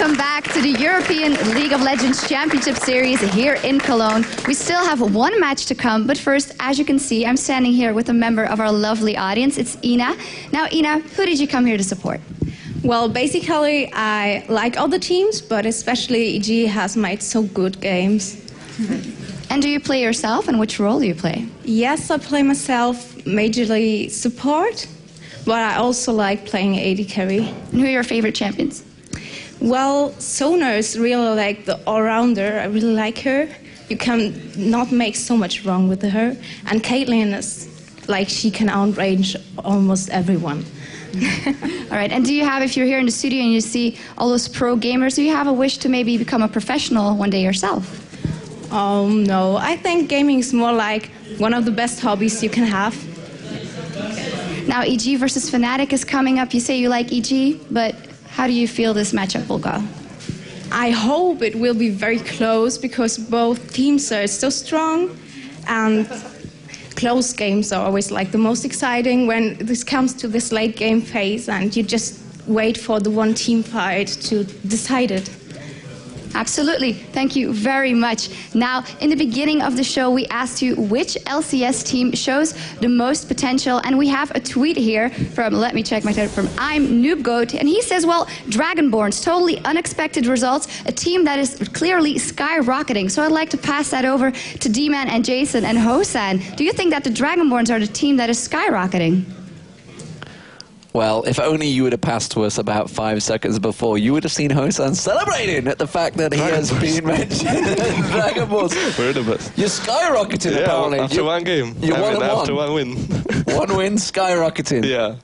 welcome back to the European League of Legends Championship Series here in Cologne. We still have one match to come, but first, as you can see, I'm standing here with a member of our lovely audience. It's Ina. Now, Ina, who did you come here to support? Well, basically, I like all the teams, but especially EG has made so good games. And do you play yourself, and which role do you play? Yes, I play myself majorly support, but I also like playing AD carry. And who are your favorite champions? Well, Sona is really like the all-rounder. I really like her. You can not make so much wrong with her. And Caitlyn is like, she can outrange almost everyone. All right, and do you have, if you're here in the studio and you see all those pro gamers, do you have a wish to maybe become a professional one day yourself? No, I think gaming is more like one of the best hobbies you can have. Now, EG versus Fnatic is coming up. You say you like EG, but how do you feel this matchup will go? I hope it will be very close because both teams are so strong, and close games are always like the most exciting when this comes to this late game phase and you just wait for the one team fight to decide it. Absolutely. Thank you very much. Now, in the beginning of the show, we asked you which LCS team shows the most potential, and we have a tweet here from, let me check my title, from I'm Noobgoat, and he says, well, Dragonborns, totally unexpected results, a team that is clearly skyrocketing. So I'd like to pass that over to D-Man and Jason and Hosan. Do you think that the Dragonborns are the team that is skyrocketing? Well, if only you would have passed to us about 5 seconds before, you would have seen Hosan celebrating at the fact that he has been mentioned in Dragon Balls. We're the best. You're skyrocketing, apparently. After one game. After one win. One win, skyrocketing. Yeah.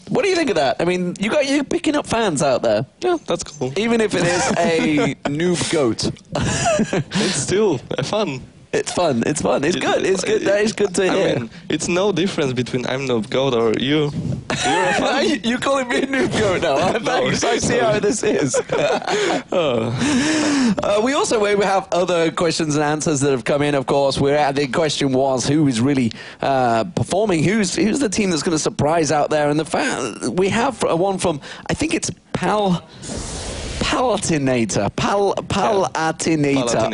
What do you think of that? I mean, you're picking up fans out there. Yeah, that's cool. Even if it is a noob goat. It's still fun. It's fun. It's fun. It's good. It's good. That is good to hear. I mean, it's no difference between I'm noob goat or you. You're fun. You're calling me a noob goat now. Thanks. I see how this is. We also we have other questions and answers that have come in. Of course, the question was who is really performing. Who's the team that's going to surprise out there? And we have one from, I think it's Palatinator.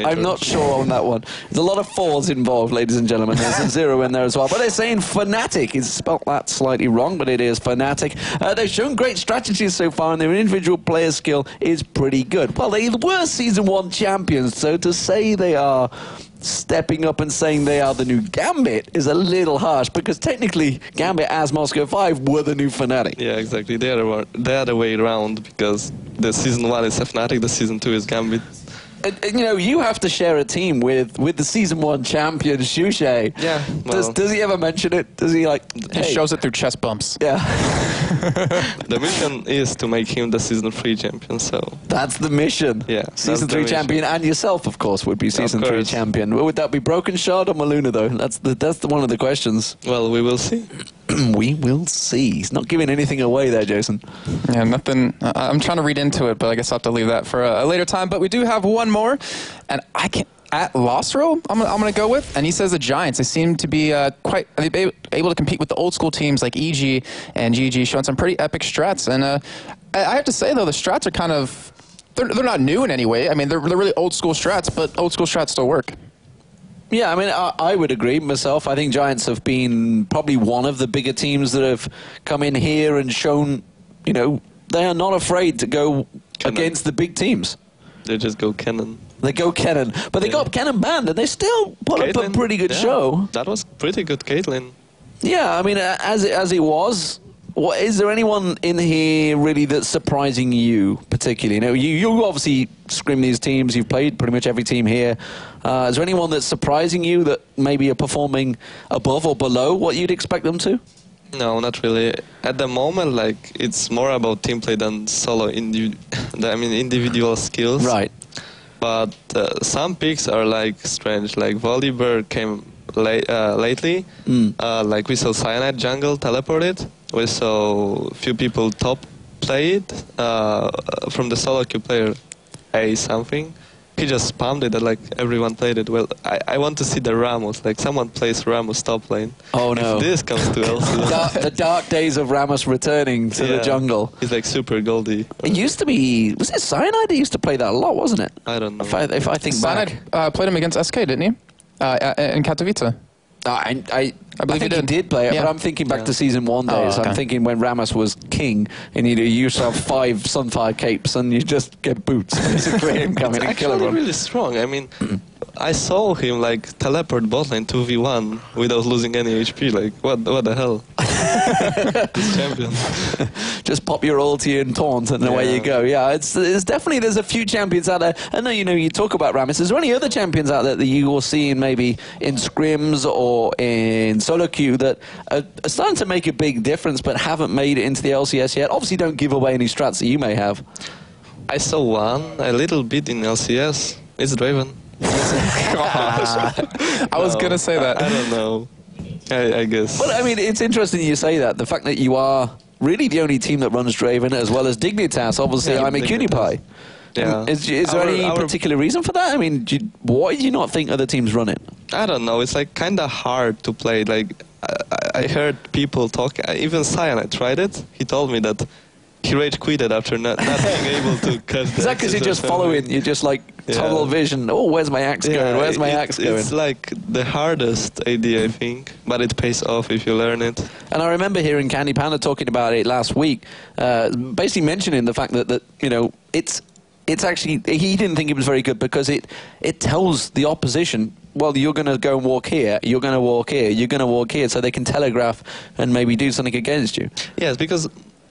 I'm not sure on that one. There's a lot of fours involved, ladies and gentlemen. There's a zero in there as well. But they're saying Fnatic. It's spelt that slightly wrong, but it is Fnatic. They've shown great strategies so far, and their individual player skill is pretty good. Well, they were Season 1 champions, so to say they are stepping up and saying they are the new Gambit is a little harsh, because technically Gambit as Moscow 5 were the new Fnatic. Yeah, exactly. They are the way around, because the Season 1 is Fnatic, the Season 2 is Gambit. You know, you have to share a team with the Season 1 champion, Shushay. Yeah. Well, does he ever mention it? Does he like... He shows it through chest bumps. Yeah. The mission is to make him the Season 3 champion, so... That's the mission. Yeah. Season 3 champion, and yourself, of course, would be Season 3 champion. Would that be Broken Shard or Maluna, though? That's one of the questions. Well, we will see. We will see. He's not giving anything away there, Jason. Yeah, nothing. I'm trying to read into it, but I guess I'll have to leave that for a later time. But we do have one more, and I can at Losro, I'm gonna go with, and he says the Giants. They seem to be quite able to compete with the old school teams like EG and GG, showing some pretty epic strats. And I have to say though, the strats are kind of they're not new in any way. I mean, they're really old school strats, but old school strats still work. Yeah, I mean, I would agree myself. I think Giants have been probably one of the bigger teams that have come in here and shown, you know, they are not afraid to go against the big teams. They just go cannon. They go cannon. But they got cannon banned, and they still put up a pretty good show. That was pretty good, Caitlyn. Yeah, I mean, as it was. Is there anyone in here really that's surprising you particularly? You know, you obviously scrim these teams. You've played pretty much every team here. Is there anyone that's surprising you that maybe are performing above or below what you'd expect them to? No, not really. At the moment, like, it's more about team play than solo individual skills. Right. But some picks are like strange. Like Volibear came lately. Like we saw Cyanide jungle teleported. We saw few people top play it from the solo queue player A something. he just spammed it and like everyone played it. Well, I want to see the Ramos. Like someone plays Ramos top lane. Oh no! If this comes to LCS. The dark days of Ramos returning to the jungle. He's like super goldy. It used to be. Was it Cyanide? He used to play that a lot, wasn't it? I don't know. If I think back, Cyanide played him against SK, didn't he? In Katowice. I believe he he did play it, Yeah. but I'm thinking back to season 1 days. okay. I'm thinking when Ramos was king, and you used to have 5 Sunfire capes, and you just get boots, basically, him coming and kill Actually everyone. really strong. I mean, I saw him like teleport bot lane 2v1 without losing any HP. Like, what the hell? This champion. Just pop your ulti and taunt, and away you go. Yeah, it's definitely, there's a few champions out there. I know, you talk about Ramos. Is there any other champions out there that you will see maybe in scrims or in solo queue that are starting to make a big difference but haven't made it into the LCS yet? Obviously, don't give away any strats that you may have. I saw one a little bit in LCS. It's Draven. I was going to say that. I don't know. I guess. Well, I mean, it's interesting you say that. The fact that you are really the only team that runs Draven, as well as Dignitas. Obviously, Yeah, I'm a cutie pie. Yeah. Is there any particular reason for that? I mean, why do you not think other teams run it? I don't know. It's like kind of hard to play. Like I heard people talk. Even Cyanide tried it. He told me that he rage quitted after not being able to catch. Is that because you're just following? You're just like tunnel vision. Oh, where's my axe going? Where's my axe going? It's like the hardest AD, I think, but it pays off if you learn it. And I remember hearing Candy Panda talking about it last week, basically mentioning the fact that it's actually, he didn't think it was very good because it tells the opposition, well, you're going to go and walk here, you're going to walk here, you're going to walk here, so they can telegraph and maybe do something against you. Yes, because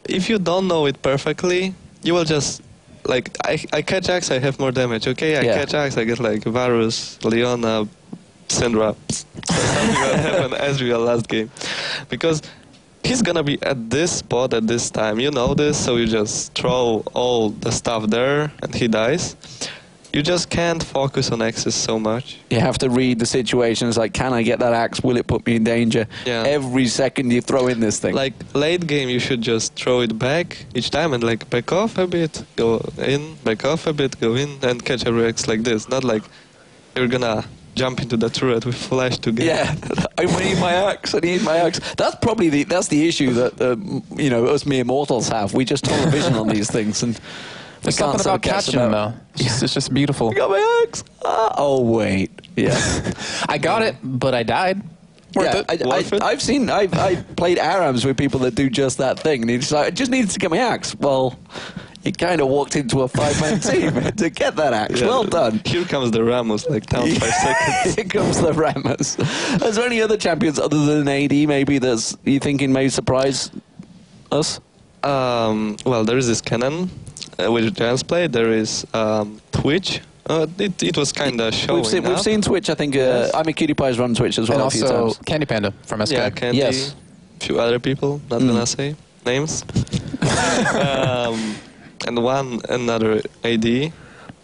if you don't know it perfectly, you will just, like, I catch axe, I have more damage, okay? I catch axe, I get like Varus, Leona, Syndra. Something will happen as real last game. Because he's gonna be at this spot at this time, you know this, so you just throw all the stuff there and he dies. You just can't focus on axes so much. You have to read the situations like, can I get that axe? Will it put me in danger? Yeah. Every second you throw in this thing. Like late game, you should just throw it back each time and like back off a bit, go in, back off a bit, go in, and catch every axe like this. Not like you're gonna jump into the turret with flash to get. Yeah, I need my axe. I need my axe. That's probably the issue that us mere mortals have. We just tunnel vision on these things, and There's something about catching them, though. It's just beautiful. I got my axe. Oh wait, yeah. I got it, but I died. Yeah, I've seen. I played ARAMs with people that do just that thing, and he's like, I just needed to get my axe. Well, he kind of walked into a 5-man team to get that axe. Yeah, well done. Here comes the Ramos, like down 5 seconds. Here comes the Ramos. Is there any other champions other than AD maybe that's you thinking may surprise us? Well, there is this Canon, which Giants played. There is Twitch. It was kind of showing We've seen Twitch, I think. I'm a Cutie Pie's run Twitch as well And a few also times. Candy Panda from SK. Yeah, Candy. Yes. A few other people, not gonna say names. And another AD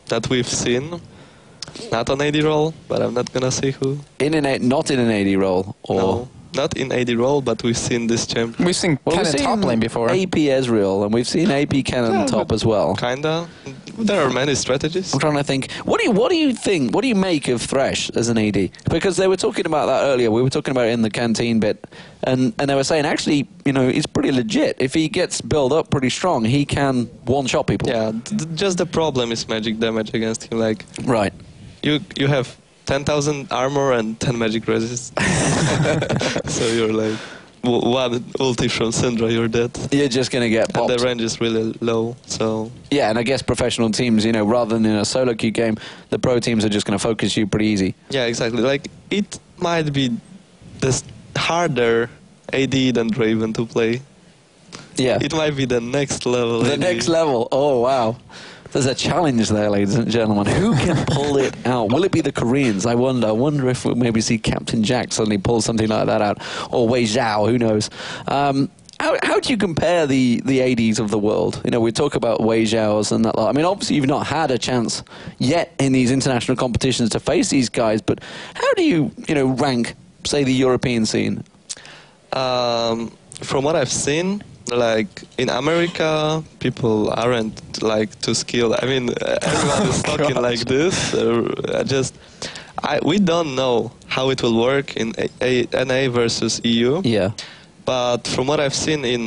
that we've seen. Not on AD role, but I'm not gonna say who. Not in an AD role? Or No, not in AD role, but we've seen this champion. We've seen Well, Cannon top lane before. AP Ezreal, and we've seen AP Cannon top as well. Kinda. There are many strategies. I'm trying to think. What do you think? What do you make of Thresh as an AD? Because they were talking about that earlier. We were talking about it in the canteen bit, and they were saying actually, he's pretty legit. If he gets built up pretty strong, he can one-shot people. Yeah, just the problem is magic damage against him. Like, Right. you have 10,000 armor and 10 magic resist. So you're like, one ulti from Syndra, you're dead. You're just going to get popped. And the range is really low, so... Yeah, and I guess professional teams, rather than in a solo queue game, the pro teams are just going to focus you pretty easy. Yeah, exactly. Like, it might be this harder AD than Draven to play. Yeah. It might be the next level. The AD. next level. Oh, wow. There's a challenge there, ladies and gentlemen. Who can pull it out? Will it be the Koreans? I wonder if we'll maybe see Captain Jack suddenly pull something like that out. Or Wei Zhao, who knows? How do you compare the ADs of the world? We talk about Wei Zhao's and that lot. I mean, obviously you've not had a chance yet in these international competitions to face these guys, but how do you, rank, say, the European scene? From what I've seen, like in America, people aren't like too skilled. I mean, everyone is talking like this. We don't know how it will work in NA versus EU. Yeah. But from what I've seen in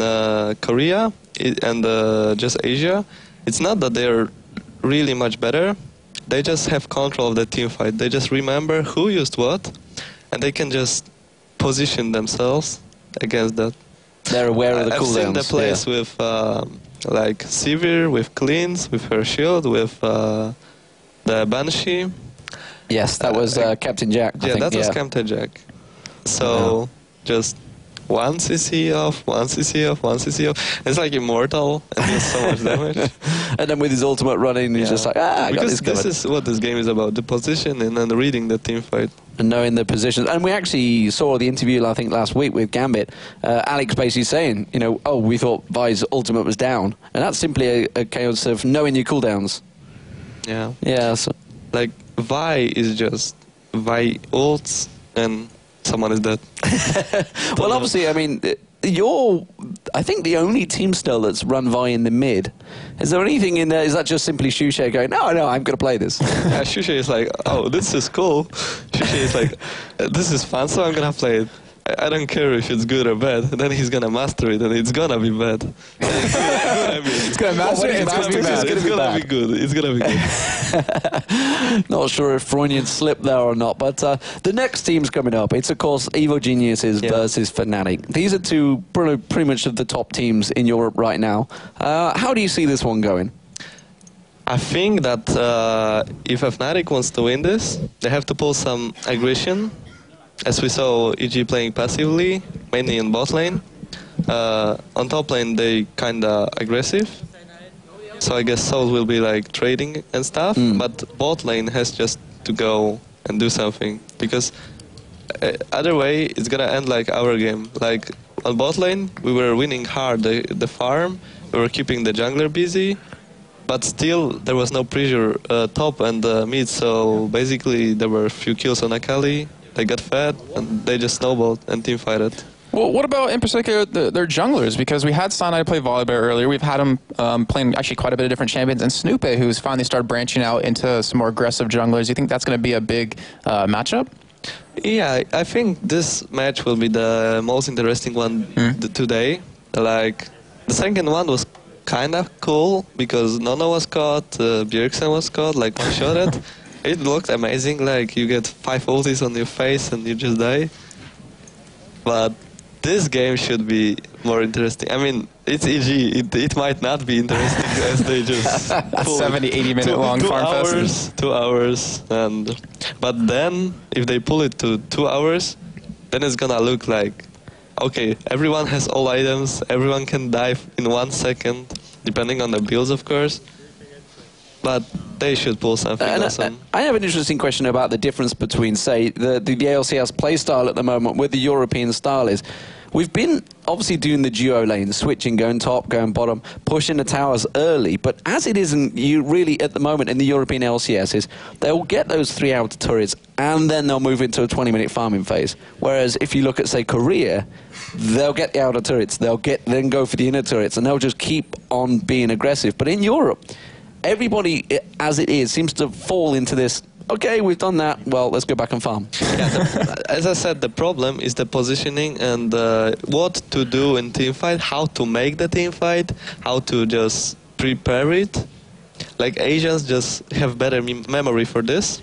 Korea and just Asia, it's not that they're really much better. They just have control of the team fight. They just remember who used what, and they can just position themselves against that. They're aware of the cooldowns. I've seen the plays with like Sivir, with Cleans, with her shield, with the Banshee. Yes, that was Captain Jack. I think, that was Captain Jack. So just one CC off, one CC off, one CC off. It's like immortal and does so much damage. And then with his ultimate running, he's just like, I got because this is what this game is about, the position and then reading the team fight. And knowing the positions. And we actually saw the interview, I think, last week with Gambit. Alex basically saying, you know, oh, we thought Vi's ultimate was down. And that's simply a case of knowing your cooldowns. Yeah. Yeah. So. Like, Vi is just Vi ults and someone is dead. Well, obviously, I mean, you're, I think, the only team still that's run Vi in the mid. Is there anything in there? Is that just simply Shushe going, no, I'm going to play this? Yeah, Shushe is like, oh, this is cool. Shushe is like, this is fun, so I'm going to play it. I don't care if it's good or bad. And then he's going to master it, and it's going to be bad. It's going to master it, it's going to be bad. It's going to be good. It's going to be good. Not sure if Freudian slipped there or not, but the next team's coming up. It's, of course, Evo Geniuses versus Fnatic. These are two pretty much of the top teams in Europe right now. How do you see this one going? I think that if Fnatic wants to win this, they have to pull some aggression. As we saw EG playing passively, mainly in bot lane. On top lane, they kinda aggressive. So I guess Soul will be like trading and stuff, but bot lane has just to go and do something. Because other way, it's gonna end like our game. Like on bot lane, we were winning hard the farm, we were keeping the jungler busy, but still there was no pressure top and mid, so basically there were a few kills on Akali. They got fed, and they just snowballed and teamfighted. Well, what about, in particular, their junglers? Because we had Sanai play Volibear earlier. We've had him playing actually quite a bit of different champions. And Snoopy, who's finally started branching out into some more aggressive junglers. Do you think that's going to be a big matchup? Yeah, I think this match will be the most interesting one today. Like, the second one was kind of cool, because Nono was caught, Bjergsen was caught, like one-shotted. It looked amazing, like you get 5 ultis on your face and you just die. But this game should be more interesting. I mean, it's EG. It might not be interesting as they just a 70, 80 minute long farm fest. 2 hours. But then, if they pull it to 2 hours, then it's gonna look like, okay, everyone has all items, everyone can dive in 1 second, depending on the builds, of course. But they should pull something awesome. I have an interesting question about the difference between, say, the LCS playstyle at the moment with the European style is. We've been obviously doing the duo lane, switching, going top, going bottom, pushing the towers early. But as it isn't, you really, at the moment in the European LCSs, they'll get those 3 outer turrets and then they'll move into a 20-minute farming phase. Whereas if you look at, say, Korea, they'll get the outer turrets, then go for the inner turrets, and they'll just keep on being aggressive. But in Europe, everybody, as it is, seems to fall into this, okay, we've done that, well, let's go back and farm. Yeah, as I said, the problem is the positioning and what to do in teamfight, how to make the teamfight, how to just prepare it. Like, Asians just have better memory for this.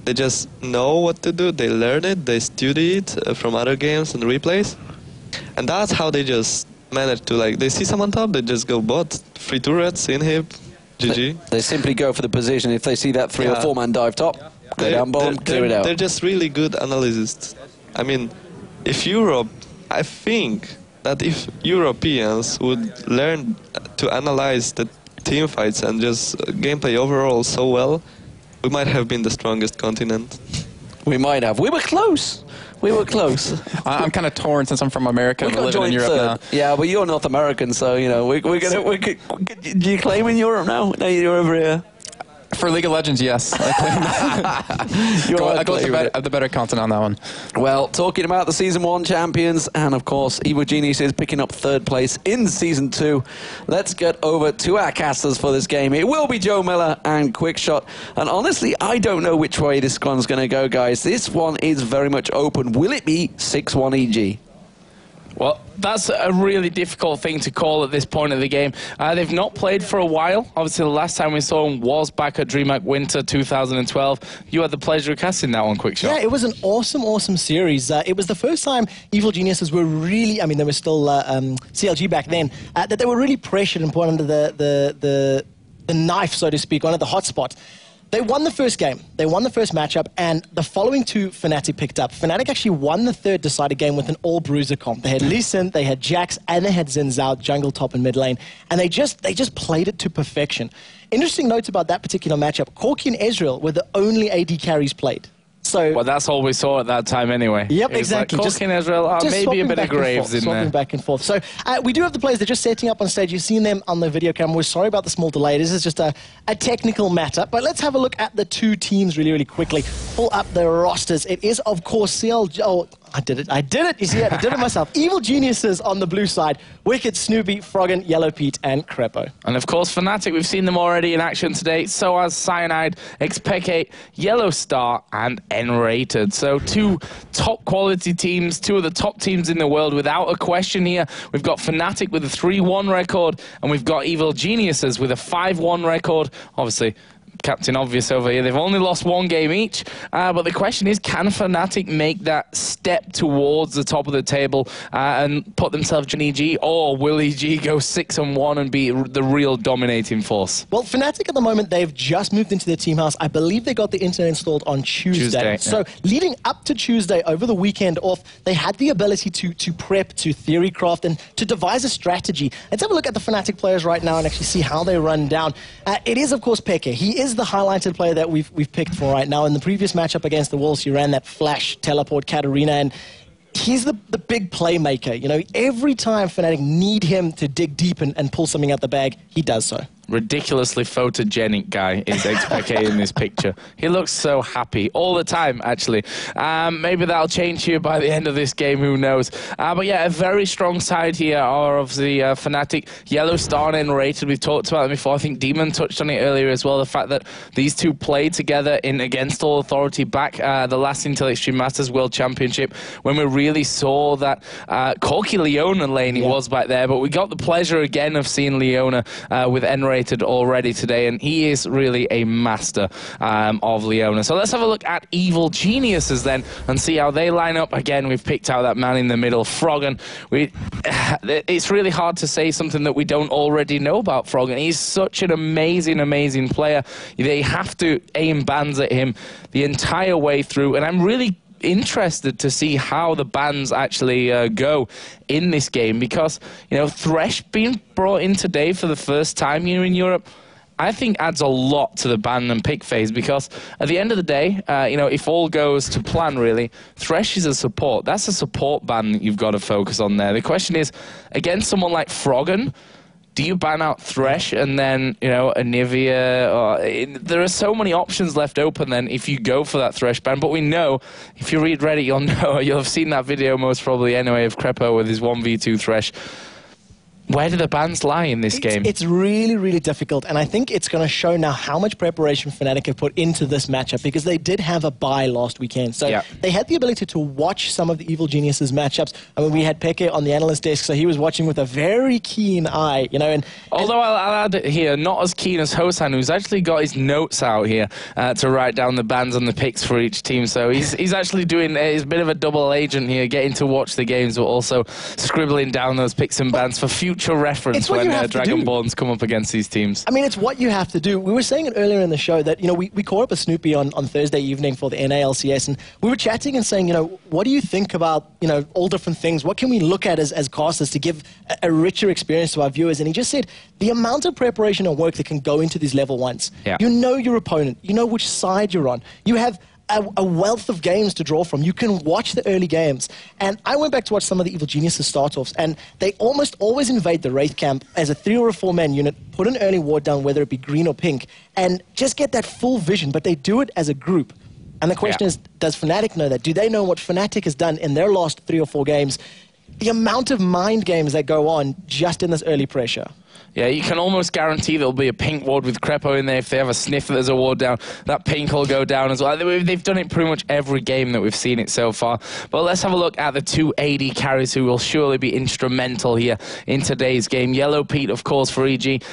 They just know what to do, they learn it, they study it from other games and replays. And that's how they just manage to, like, they see someone top, they just go bot, 3 turrets, inhib, GG. They simply go for the position. If they see that 3 or 4 man dive top, go down bottom, clear it out. They're just really good analysts. I mean, if Europe, I think that if Europeans would learn to analyze the team fights and just gameplay overall so well, we might have been the strongest continent. We might have. We were close. We were close. I'm kind of torn since I'm from America and living in Europe now. Yeah, well, you're North American, so, you know, do you claim in Europe now? No, you're over here. For League of Legends, yes. I go with the better content on that one. Well, talking about the Season 1 champions, and of course, Evil Geniuses picking up 3rd place in Season 2. Let's get over to our casters for this game. It will be Joe Miller and Quickshot. And honestly, I don't know which way this one's going to go, guys. This one is very much open. Will it be 6-1 EG? Well, that's a really difficult thing to call at this point of the game. They've not played for a while. Obviously, the last time we saw them was back at DreamHack Winter 2012. You had the pleasure of casting that one, Quickshot. Yeah, it was an awesome series. It was the first time Evil Geniuses were really, I mean, they were still CLG back then, that they were really pressured and put under the knife, so to speak, under the hotspot. They won the first game, they won the first matchup, and the following 2 Fnatic picked up. Fnatic actually won the 3rd decided game with an all-bruiser comp. They had Lee Sin, they had Jax, and they had Xin Zhao, jungle, top, and mid lane. And they just played it to perfection. Interesting notes about that particular matchup. Corki and Ezreal were the only AD carries played. So, well, that's all we saw at that time anyway. Yep, exactly. Like Corki and Ezreal, maybe a bit of Graves in there. Swapping back and forth. So we do have the players. They're just setting up on stage. You've seen them on the video camera. We're sorry about the small delay. This is just a technical matter. But let's have a look at the 2 teams really quickly. Pull up the rosters. It is, of course, CLG. Oh, I did it. You see, I did it myself. Evil Geniuses on the blue side. Wicked, Snoopy, Froggen, Yellow Pete, and Crepo. And of course, Fnatic, we've seen them already in action today. So has Cyanide, Xpeke, Yellow Star, and N-Rated. So 2 top quality teams, 2 of the top teams in the world without a question here. We've got Fnatic with a 3-1 record, and we've got Evil Geniuses with a 5-1 record. Obviously, Captain Obvious over here. They've only lost 1 game each, but the question is, can Fnatic make that step towards the top of the table and put themselves in EG, or will EG go 6-1 and be the real dominating force? Well, Fnatic at the moment, they've just moved into their team house. I believe they got the internet installed on Tuesday. So leading up to Tuesday, over the weekend off, they had the ability to prep, to theorycraft, and to devise a strategy. Let's have a look at the Fnatic players right now and actually see how they run down. It is, of course, Peke. He is the highlighted player that we've picked for right now. In the previous matchup against the Wolves, he ran that flash teleport Katarina, and he's the big playmaker. You know, every time Fnatic need him to dig deep and pull something out the bag, he does so. Ridiculously photogenic guy is Xpeke in this picture. He looks so happy all the time, actually. Maybe that'll change here by the end of this game, who knows. But yeah, a very strong side here are obviously Fnatic, Yellow Star and N-Rated. We've talked about them before. I think Demon touched on it earlier as well, the fact that these 2 played together in Against All Authority back the last Intel Extreme Masters World Championship, when we really saw that Corki Leona lane he was back there, but we got the pleasure again of seeing Leona with N-Rated already today, and he is really a master of Leona. So let's have a look at Evil Geniuses then and see how they line up. Again, we've picked out that man in the middle, Froggen. It's really hard to say something that we don't already know about Froggen. He's such an amazing player. They have to aim bans at him the entire way through, and I'm really interested to see how the bans actually go in this game, because, you know, Thresh being brought in today for the first time here in Europe, I think adds a lot to the ban and pick phase, because at the end of the day, you know, if all goes to plan, really, Thresh is a support. That's a support ban that you've got to focus on there. The question is, against someone like Froggen, do you ban out Thresh and then, you know, Anivia? Or, there are so many options left open then if you go for that Thresh ban. But we know, if you read Reddit, you'll have seen that video most probably anyway of Crepo with his 1v2 Thresh. Where do the bans lie in this game? It's really difficult, and I think it's going to show now how much preparation Fnatic have put into this matchup, because they did have a bye last weekend. So they had the ability to watch some of the Evil Geniuses matchups. I mean, we had Peke on the analyst desk, so he was watching with a very keen eye, you know. Although I'll add it here, not as keen as Hosan, who's actually got his notes out here to write down the bans and the picks for each team. So he's actually doing he's a bit of a double agent here, getting to watch the games, but also scribbling down those picks and bans for future reference when Dragonborns come up against these teams. I mean, it's what you have to do. We were saying it earlier in the show that, you know, we caught up with Snoopy on Thursday evening for the NA LCS, and we were chatting and saying, you know, what do you think about, you know, all different things? What can we look at as casters to give a richer experience to our viewers? And he just said the amount of preparation and work that can go into these level ones. You know your opponent. You know which side you're on. You have a wealth of games to draw from. You can watch the early games. And I went back to watch some of the Evil Geniuses start-offs, and they almost always invade the Wraith camp as a 3 or a 4-man unit, put an early ward down, whether it be green or pink, and just get that full vision. But they do it as a group. And the question is, does Fnatic know that? Do they know what Fnatic has done in their last 3 or 4 games? The amount of mind games that go on just in this early pressure. Yeah, you can almost guarantee there'll be a pink ward with Crepo in there. If they have a sniff that there's a ward down, that pink will go down as well. They've done it pretty much every game that we've seen it so far. But let's have a look at the 2 AD carries who will surely be instrumental here in today's game. Yellow Pete, of course, for EG.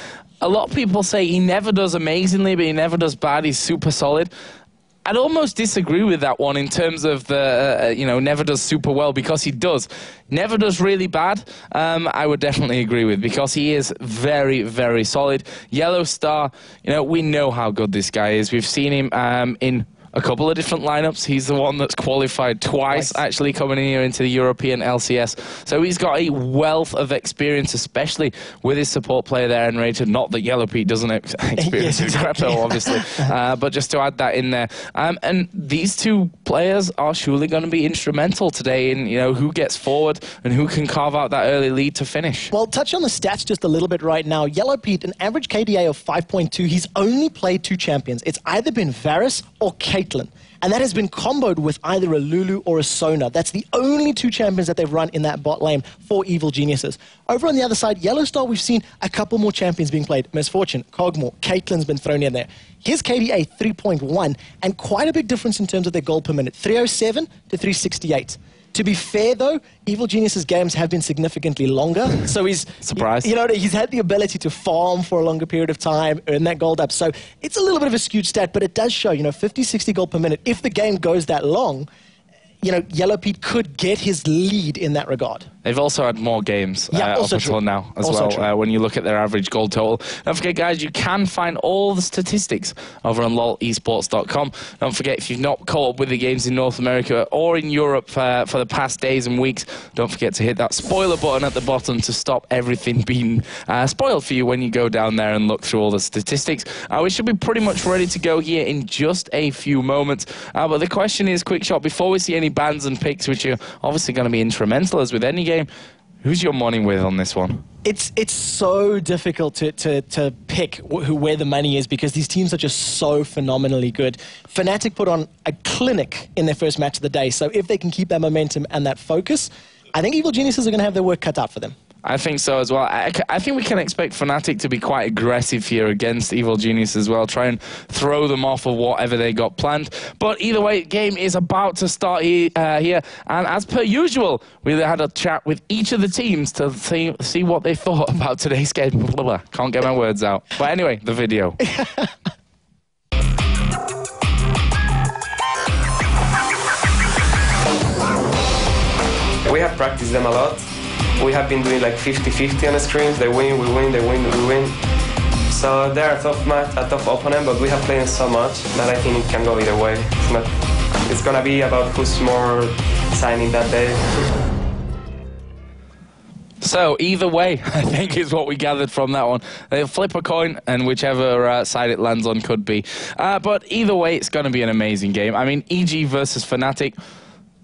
A lot of people say he never does amazingly, but he never does bad. He's super solid. I'd almost disagree with that one in terms of the, never does super well, because he does. Never does really bad, I would definitely agree with, because he is very, very solid. Yellow Star, we know how good this guy is. We've seen him in a couple of different lineups. He's the one that's qualified twice, actually, coming in here into the European LCS. So he's got a wealth of experience, especially with his support player there, Enraged. Not that Yellow Pete doesn't experience with Crepo, obviously, but just to add that in there. And these 2 players are surely going to be instrumental today in, who gets forward and who can carve out that early lead to finish. Well, touch on the stats just a little bit right now. Yellow Pete, an average KDA of 5.2. He's only played 2 champions. It's either been Varus or Caitlyn. And that has been comboed with either a Lulu or a Sona. That's the only 2 champions that they've run in that bot lane for Evil Geniuses. Over on the other side, Yellow Star, we've seen a couple more champions being played. Misfortune, Cogmore, Caitlyn's been thrown in there. His KDA, 3.1, and quite a big difference in terms of their gold per minute, 307 to 368. To be fair, though, Evil Genius's games have been significantly longer. So he's surprised. He's had the ability to farm for a longer period of time, earn that gold up. So it's a little bit of a skewed stat, but it does show, 50, 60 gold per minute. If the game goes that long, Yellow Pete could get his lead in that regard. They've also had more games up until now as well, when you look at their average gold total. Don't forget, guys, you can find all the statistics over on lolesports.com. Don't forget, if you've not caught up with the games in North America or in Europe for the past days and weeks, don't forget to hit that spoiler button at the bottom to stop everything being spoiled for you when you go down there and look through all the statistics. We should be pretty much ready to go here in just a few moments. But the question is, quick shot, before we see any bans and picks, which are obviously going to be instrumental as with any game, who's your money with on this one? It's so difficult to pick where the money is, because these teams are just so phenomenally good. Fnatic put on a clinic in their first match of the day, so if they can keep that momentum and that focus, I think Evil Geniuses are going to have their work cut out for them. I think so as well. I think we can expect Fnatic to be quite aggressive here against Evil Genius as well, try and throw them off of whatever they got planned. But either way, game is about to start here, and as per usual, we had a chat with each of the teams to see what they thought about today's game. Blah, blah. Can't get my words out. But anyway, the video. We have practiced them a lot. We have been doing like 50-50 on the screens. They win, we win, they win, we win. So they're a tough opponent, but we have played so much that I think it can go either way. It's gonna be about who's more signing that day. So either way, I think is what we gathered from that one. They'll flip a coin, and whichever side it lands on could be. But either way, it's going to be an amazing game. I mean, EG versus Fnatic.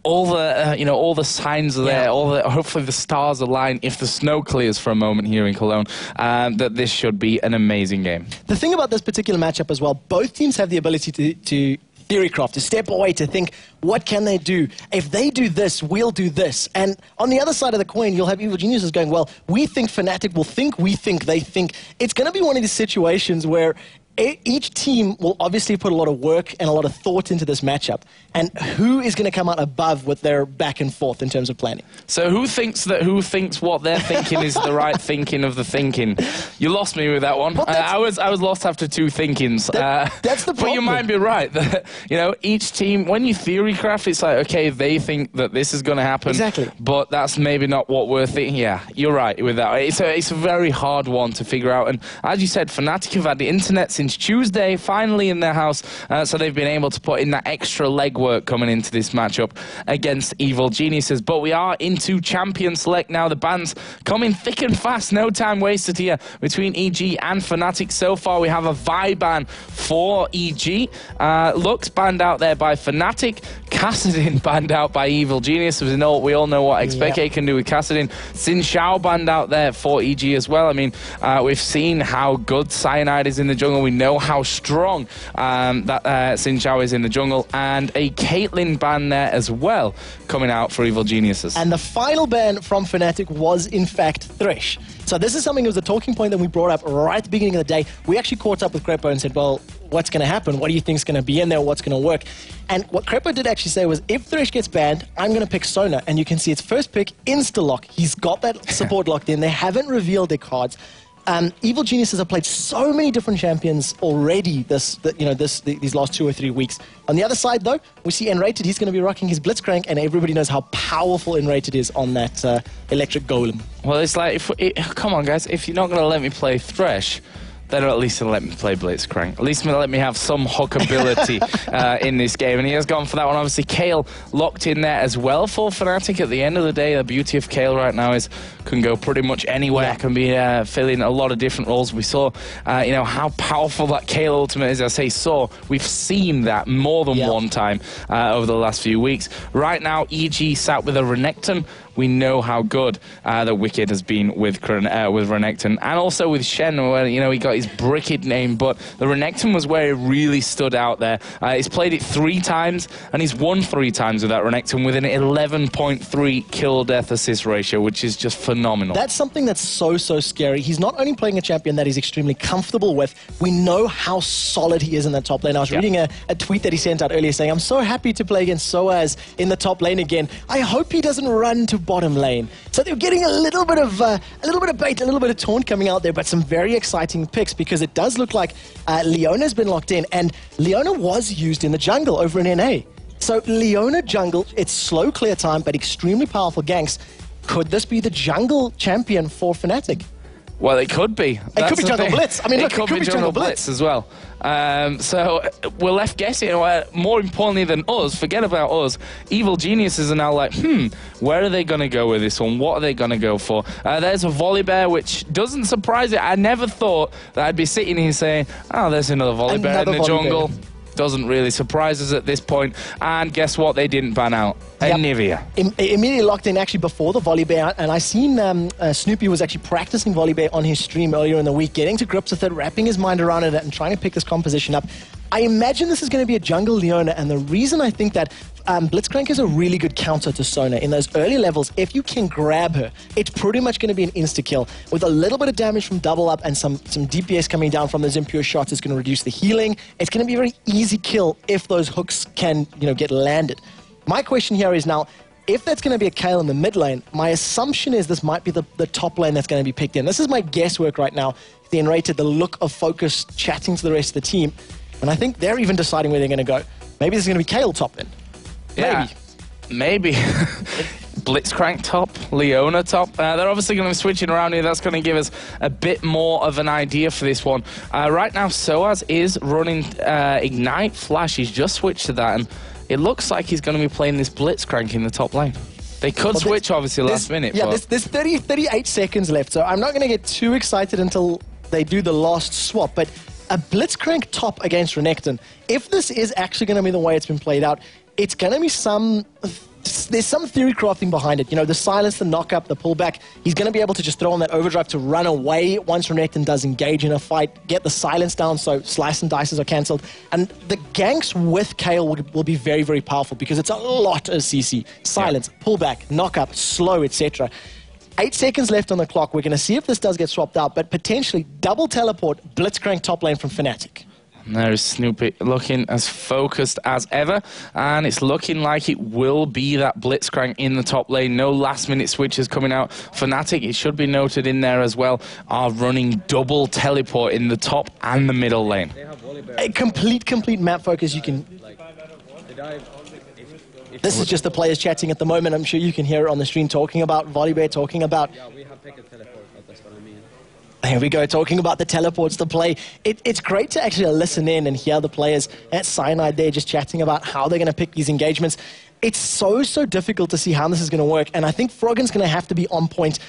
All the all the signs are there. Hopefully the stars align if the snow clears for a moment here in Cologne. That this should be an amazing game. The thing about this particular matchup as well, both teams have the ability to theorycraft, to step away, to think, what can they do? If they do this, we'll do this. And on the other side of the coin, you'll have Evil Geniuses going, well, we think Fnatic will think, we think they think. It's going to be one of these situations where each team will obviously put a lot of work and a lot of thought into this matchup. And who is going to come out above with their back and forth in terms of planning? So who thinks what they're thinking is the right thinking of the thinking? You lost me with that one. Well, I was lost after two thinkings. That's the problem. But you might be right. That, each team, when you theory craft, it's like, okay, they think that this is going to happen. Exactly. But that's maybe not what we're thinking. Yeah, you're right with that. It's a very hard one to figure out. And as you said, Fnatic have had the internet since since Tuesday, finally in their house. So they've been able to put in that extra legwork coming into this matchup against Evil Geniuses. But we are into Champion Select now. The bans coming thick and fast. No time wasted here between EG and Fnatic. So far, we have a Vi ban for EG. Lux banned out there by Fnatic. Kassadin banned out by Evil Genius. We all know what XPK can do with Kassadin. Xin Xiao banned out there for EG as well. I mean, we've seen how good Cyanide is in the jungle. We know how strong that Xin Xiao is in the jungle. And a Caitlyn ban there as well coming out for Evil Geniuses. And the final ban from Fnatic was, in fact, Thresh. So this is something that was a talking point that we brought up right at the beginning of the day. We actually caught up with Crepo and said, well, what's going to happen? What do you think is going to be in there? What's going to work? And what Crepo did actually say was, if Thresh gets banned, I'm going to pick Sona. And you can see its first pick, insta-lock. He's got that support locked in. They haven't revealed their cards. Evil Geniuses have played so many different champions already these last 2 or 3 weeks. On the other side, though, we see Enrated. He's going to be rocking his Blitzcrank, and everybody knows how powerful Enrated is on that electric golem. Well, it's like, come on, guys, if you're not going to let me play Thresh, then at least let me play Blitzcrank. At least let me have some hook ability in this game. And he has gone for that one. Obviously, Kayle locked in there as well for Fnatic. At the end of the day, the beauty of Kayle right now is can go pretty much anywhere. Can be filling a lot of different roles. We saw, how powerful that Kayle ultimate is. I say we've seen that more than one time over the last few weeks. Right now, EG sat with a Renekton. We know how good the Wicked has been with Renekton, and also with Shen, where he got his Bricked name, but the Renekton was where it really stood out there. He's played it 3 times, and he's won 3 times with that Renekton with an 11.3 kill-death assist ratio, which is just phenomenal. That's something that's so scary. He's not only playing a champion that he's extremely comfortable with, we know how solid he is in the top lane. I was reading a tweet that he sent out earlier saying, I'm so happy to play against Soaz in the top lane again. I hope he doesn't run to bottom lane. So they're getting a little bit of bait, a little bit of taunt coming out there, but some very exciting picks, because it does look like Leona's been locked in, and Leona was used in the jungle over in NA. So Leona jungle, it's slow clear time, but extremely powerful ganks. Could this be the jungle champion for Fnatic? Well, it could be. It could be Jungle Blitz. I mean, look, it could be Jungle Blitz as well. So we're left guessing. More importantly than us, forget about us, Evil Geniuses are now like, where are they going to go with this one? What are they going to go for? There's a Volibear, which doesn't surprise it. I never thought that I'd be sitting here saying, oh, there's another Volibear in the jungle. Doesn't really surprise us at this point. And guess what? They didn't ban out Nivea. Immediately locked in actually before the Volibear, and I seen Snoopy was actually practicing Volibear on his stream earlier in the week, getting to grips with it, wrapping his mind around it, and trying to pick this composition up. I imagine this is going to be a jungle Leona, and the reason I think that Blitzcrank is a really good counter to Sona. In those early levels, if you can grab her, it's pretty much going to be an insta-kill. With a little bit of damage from double up and some DPS coming down from those impure shots, it's going to reduce the healing. It's going to be a very easy kill if those hooks can get landed. My question here is now, if that's going to be a Kayle in the mid lane, my assumption is this might be the top lane that's going to be picked in. This is my guesswork right now. The Enrated, the look of focus, chatting to the rest of the team. And I think they're even deciding where they're going to go. Maybe this is going to be Kayle top then. Maybe. Blitzcrank top, Leona top. They're obviously going to be switching around here. That's going to give us a bit more of an idea for this one. Right now, Soaz is running Ignite Flash. He's just switched to that, and it looks like he's going to be playing this Blitzcrank in the top lane. They could switch, obviously, last minute. Yeah, there's 38 seconds left, so I'm not going to get too excited until they do the last swap, but a Blitzcrank top against Renekton, if this is actually going to be the way it's been played out, it's going to be there's some theory crafting behind it. The silence, the knock-up, the pullback. He's going to be able to just throw on that overdrive to run away once Renekton does engage in a fight, get the silence down so slice and dices are cancelled. And the ganks with Kayle will be very, very powerful, because it's a lot of CC. Silence, pullback, knock-up, slow, etc. 8 seconds left on the clock. We're going to see if this does get swapped out, but potentially double teleport, Blitzcrank top lane from Fnatic. There's Snoopy looking as focused as ever, and it's looking like it will be that Blitzcrank in the top lane. No last-minute switches coming out. Fnatic, it should be noted in there as well, are running double teleport in the top and the middle lane. A complete map focus. You can... This is just the players chatting at the moment. I'm sure you can hear it on the stream, talking about Volibear, talking about... Yeah, we have picked a teleport, that's what I mean. Here we go, talking about the teleports to play. It's great to actually listen in and hear the players at Cyanide there just chatting about how they're going to pick these engagements. It's so difficult to see how this is going to work, and I think Froggen's going to have to be on point.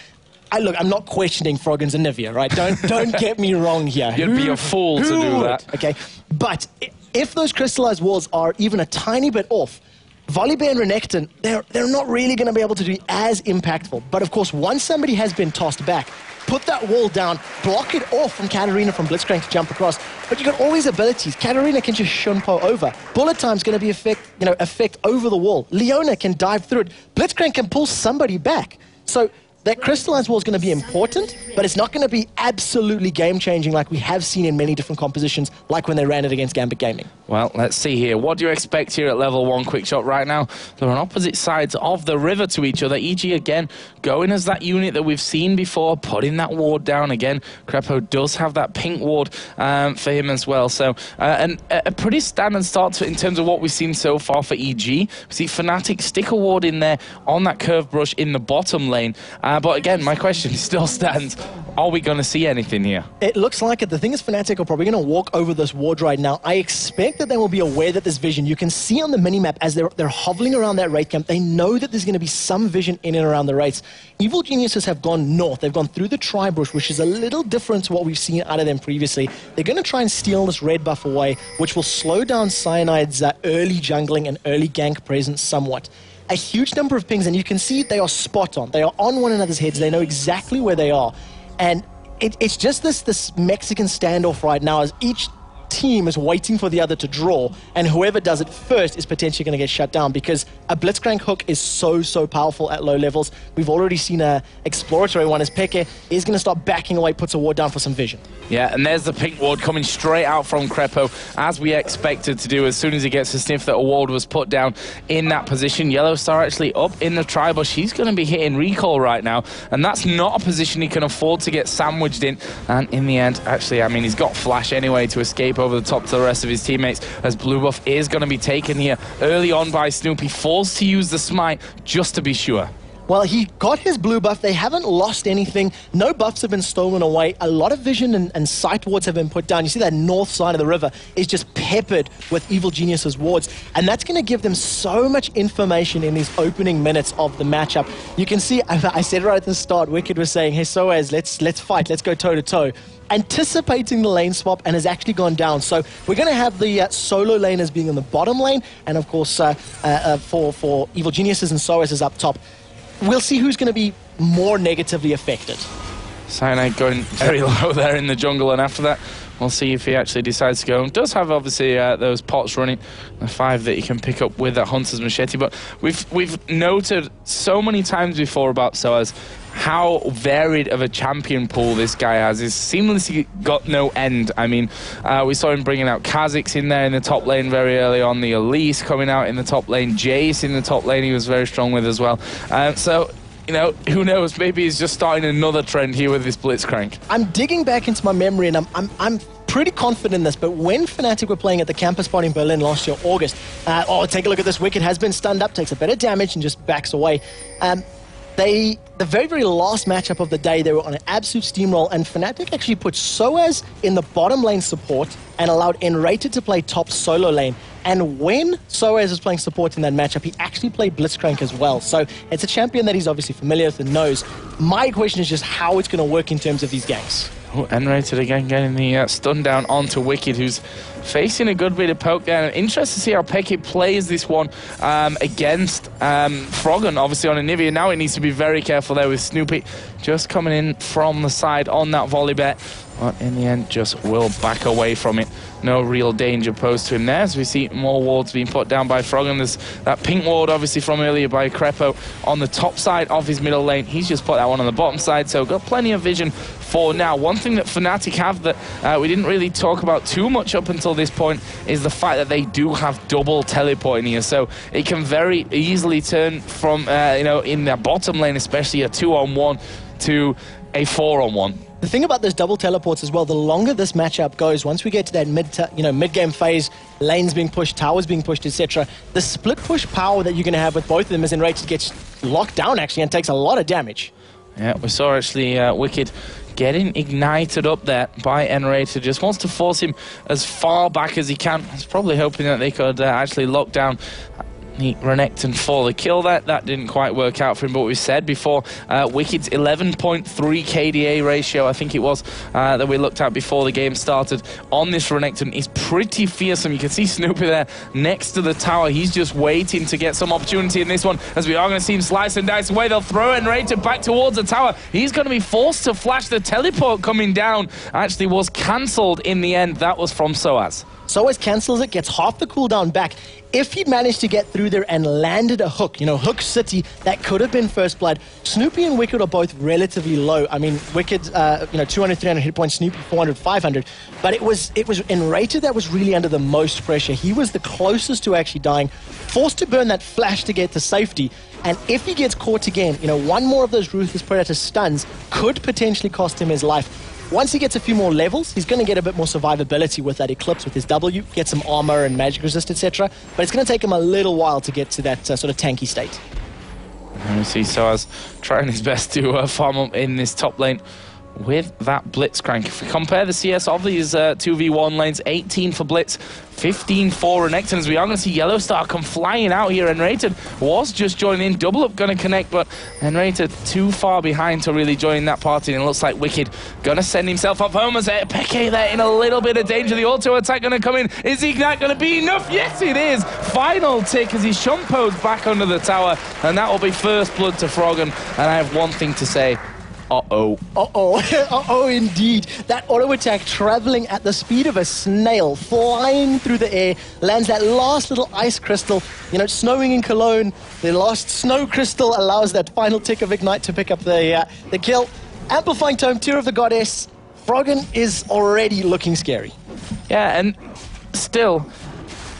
Look, I'm not questioning Froggen's Anivia, right? Don't get me wrong here. You'd be a fool to do that. Okay, but if those crystallized walls are even a tiny bit off, Volibear and Renekton, they're not really going to be able to be as impactful. But of course, once somebody has been tossed back, put that wall down, block it off from Katarina, from Blitzcrank to jump across. But you've got all these abilities. Katarina can just shunpo over. Bullet Time's going to be effect over the wall. Leona can dive through it. Blitzcrank can pull somebody back. So that crystallized wall is going to be important, but it's not going to be absolutely game-changing like we have seen in many different compositions, like when they ran it against Gambit Gaming. Well, let's see here. What do you expect here at level 1 Quickshot right now? They're on opposite sides of the river to each other. EG again going as that unit that we've seen before, putting that ward down again. Crepo does have that pink ward for him as well. So a pretty standard start in terms of what we've seen so far for EG. We see Fnatic stick a ward in there on that curve brush in the bottom lane. But again, my question still stands. Are we going to see anything here? It looks like it. The thing is, Fnatic are probably going to walk over this ward right now. I expect that they will be aware that there's vision. You can see on the minimap as they're hovering around that raid camp, they know that there's going to be some vision in and around the raids. Evil Geniuses have gone north. They've gone through the tri-bush, which is a little different to what we've seen out of them previously. They're going to try and steal this red buff away, which will slow down Cyanide's early jungling and early gank presence somewhat. A huge number of pings, and you can see they are spot on. They are on one another's heads. They know exactly where they are. And it's just this Mexican standoff right now as each team is waiting for the other to draw, and whoever does it first is potentially going to get shut down because a Blitzcrank hook is so powerful at low levels. We've already seen a exploratory one as Peke is going to start backing away, puts a ward down for some vision. Yeah, and there's the pink ward coming straight out from Crepo, as we expected to do. As soon as he gets a sniff that a ward was put down in that position, Yellow Star actually up in the tri-bush. He's going to be hitting recall right now, and that's not a position he can afford to get sandwiched in. And in the end, actually, I mean, he's got flash anyway to escape over the top to the rest of his teammates, as blue buff is going to be taken here early on by Snoopy, forced to use the smite just to be sure. Well, he got his blue buff. They haven't lost anything. No buffs have been stolen away. A lot of vision and sight wards have been put down. You see that north side of the river is just peppered with Evil Genius's wards. And that's going to give them so much information in these opening minutes of the matchup. You can see, I said right at the start, Wicked was saying, hey, Soaz, let's fight. Let's go toe-to-toe. Anticipating the lane swap, and has actually gone down. So we're going to have the solo laners being in the bottom lane. And, of course, for Evil Geniuses and Soaz is up top. We'll see who's going to be more negatively affected. Cyanide going very low there in the jungle, and after that, we'll see if he actually decides to go. He does have, obviously, those pots running, the 5 that he can pick up with that Hunter's Machete, but we've noted so many times before about Soaz how varied of a champion pool this guy has. He's seamlessly got no end. I mean, we saw him bringing out Kha'Zix in there in the top lane very early on, the Elise coming out in the top lane, Jace in the top lane he was very strong with as well. So, you know, who knows, maybe he's just starting another trend here with this Blitzcrank. I'm digging back into my memory, and I'm pretty confident in this, but when Fnatic were playing at the campus party in Berlin last year, August, take a look at this. Wicked has been stunned up, takes a bit of damage and just backs away. The very last matchup of the day, they were on an absolute steamroll, and Fnatic actually put Soaz in the bottom lane support and allowed Enrated to play top solo lane. And when Soaz was playing support in that matchup, he actually played Blitzcrank as well. So it's a champion that he's obviously familiar with and knows. My question is just how it's going to work in terms of these ganks. Oh, Enrated again getting the stun down onto Wicked, who's facing a good bit of poke down. Interested to see how Peke plays this one against Froggen, obviously on Anivia. Now he needs to be very careful there with Snoopy just coming in from the side on that volley bet. But in the end, just will back away from it. No real danger posed to him there, as we see more wards being put down by Froggen. There's that pink ward, obviously, from earlier by Crepo on the top side of his middle lane. He's just put that one on the bottom side, so got plenty of vision for now. One thing that Fnatic have that we didn't really talk about too much up until this point is the fact that they do have double teleporting here, so it can very easily turn from, you know, in their bottom lane, especially a 2-on-1 to a 4-on-1. The thing about those double teleports as well, the longer this matchup goes, once we get to that mid-game phase, lanes being pushed, towers being pushed, etc., the split push power that you're going to have with both of them as Enrated gets locked down, actually, and takes a lot of damage. Yeah, we saw actually Wicked getting ignited up there by Enrated. Just wants to force him as far back as he can. He's probably hoping that they could actually lock down Renekton for the kill. That didn't quite work out for him, but we said before, Wicked's 11.3 KDA ratio, I think it was, that we looked at before the game started on this Renekton is pretty fearsome. You can see Snoopy there next to the tower. He's just waiting to get some opportunity in this one, as we are going to see him slice and dice away. They'll throw Enrated back towards the tower. He's going to be forced to flash. The teleport coming down actually was cancelled in the end. That was from Soaz. Soaz cancels it, gets half the cooldown back. If he'd managed to get through there and landed a hook, Hook City, that could have been first blood. Snoopy and Wicked are both relatively low. I mean, Wicked, 200, 300 hit points, Snoopy 400, 500. But it was Enrated that was really under the most pressure. He was the closest to actually dying, forced to burn that flash to get to safety. And if he gets caught again, one more of those Ruthless Predator stuns could potentially cost him his life. Once he gets a few more levels, he's going to get a bit more survivability with that Eclipse, with his W, get some armor and magic resist, etc. But it's going to take him a little while to get to that sort of tanky state. And we see Soaz trying his best to farm up in this top lane with that Blitzcrank. If we compare the CS of these 2v1 lanes, 18 for Blitz, 15 for Renekton, as we are going to see Yellowstar come flying out here. Enrated was just joining in, double up going to connect, but Enrated too far behind to really join that party, and it looks like Wicked going to send himself up home as Peke there in a little bit of danger. The auto attack going to come in. Is the ignite going to be enough? Yes, it is. Final tick as he shumpo's back under the tower, and that will be first blood to Froggen. And I have one thing to say. Uh-oh. Uh-oh. Uh-oh, indeed. That auto attack traveling at the speed of a snail, flying through the air, lands that last little ice crystal. Snowing in Cologne, the last snow crystal allows that final tick of Ignite to pick up the kill. Amplifying Tome, Tear of the Goddess. Froggen is already looking scary. Yeah, and still,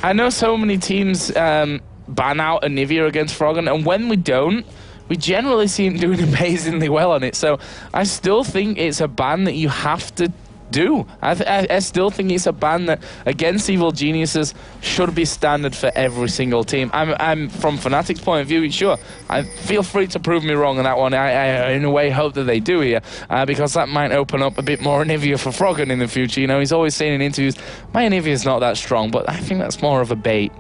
I know so many teams ban out Anivia against Froggen, and when we don't, we generally see him doing amazingly well on it. So I still think it's a ban that you have to do. I still think it's a ban that against Evil Geniuses should be standard for every single team. I'm from Fnatic's point of view, sure. I feel free to prove me wrong on that one. I in a way hope that they do here, because that might open up a bit more Anivia for Froggen in the future. He's always saying in interviews, my Anivia is not that strong, but I think that's more of a bait.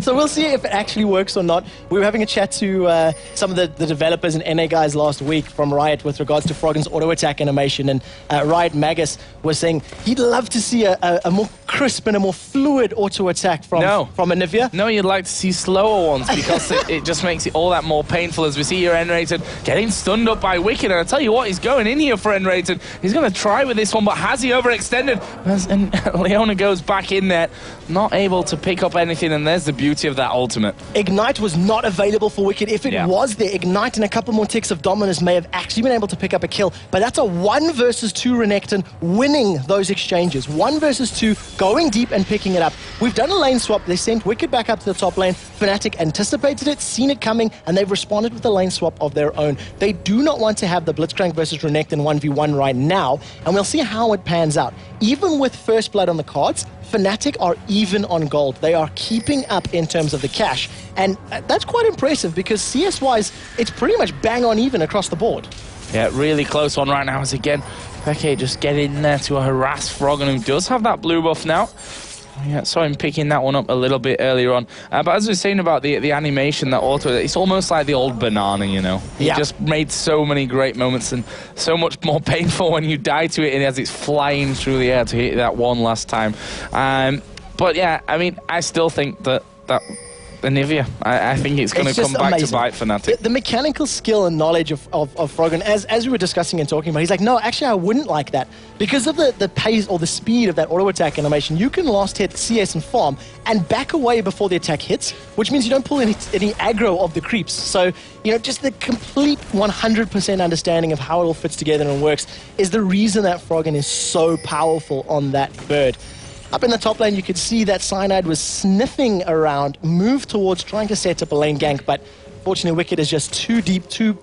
So we'll see if it actually works or not. We were having a chat to some of the developers and NA guys last week from Riot with regards to Froggen's auto attack animation, and Riot Magus was saying he'd love to see a more crisp and a more fluid auto attack from Anivia. No, you'd like to see slower ones, because it just makes it all that more painful, as we see here Enrated getting stunned up by Wicked. And I tell you what, he's going in here for Enrated. He's going to try with this one, but has he overextended? And Leona goes back in there, not able to pick up anything, and there's the beauty of that ultimate. Ignite was not available for Wicked. If it was there, Ignite and a couple more ticks of Dominus may have actually been able to pick up a kill, but that's a 1 versus 2 Renekton winning those exchanges. 1 versus 2, going deep and picking it up. We've done a lane swap. They sent Wicked back up to the top lane. Fnatic anticipated it, seen it coming, and they've responded with a lane swap of their own. They do not want to have the Blitzcrank versus Renekton 1v1 right now, and we'll see how it pans out. Even with first blood on the cards, Fnatic are even on gold. They are keeping up in terms of the cash, and that's quite impressive, because CS-wise, it's pretty much bang on even across the board. Yeah, really close one right now, as again, Peke just get in there to harass Froggen, who does have that blue buff now. Yeah, saw him picking that one up a little bit earlier on. But as we were saying about the animation, that auto, it's almost like the old banana, It just made so many great moments, and so much more painful when you die to it, and as it's flying through the air to hit that one last time. But yeah, I mean, I still think that Anivia, I think it's going to come back to bite Fnatic. The mechanical skill and knowledge of Froggen, as we were discussing and talking about, he's like, no, actually I wouldn't like that. Because of the pace or the speed of that auto attack animation, you can last hit CS and farm and back away before the attack hits, which means you don't pull any aggro of the creeps. So, just the complete 100% understanding of how it all fits together and works is the reason that Froggen is so powerful on that bird. Up in the top lane, you could see that Cyanide was sniffing around, moved towards trying to set up a lane gank, but fortunately Wicked is just too deep, too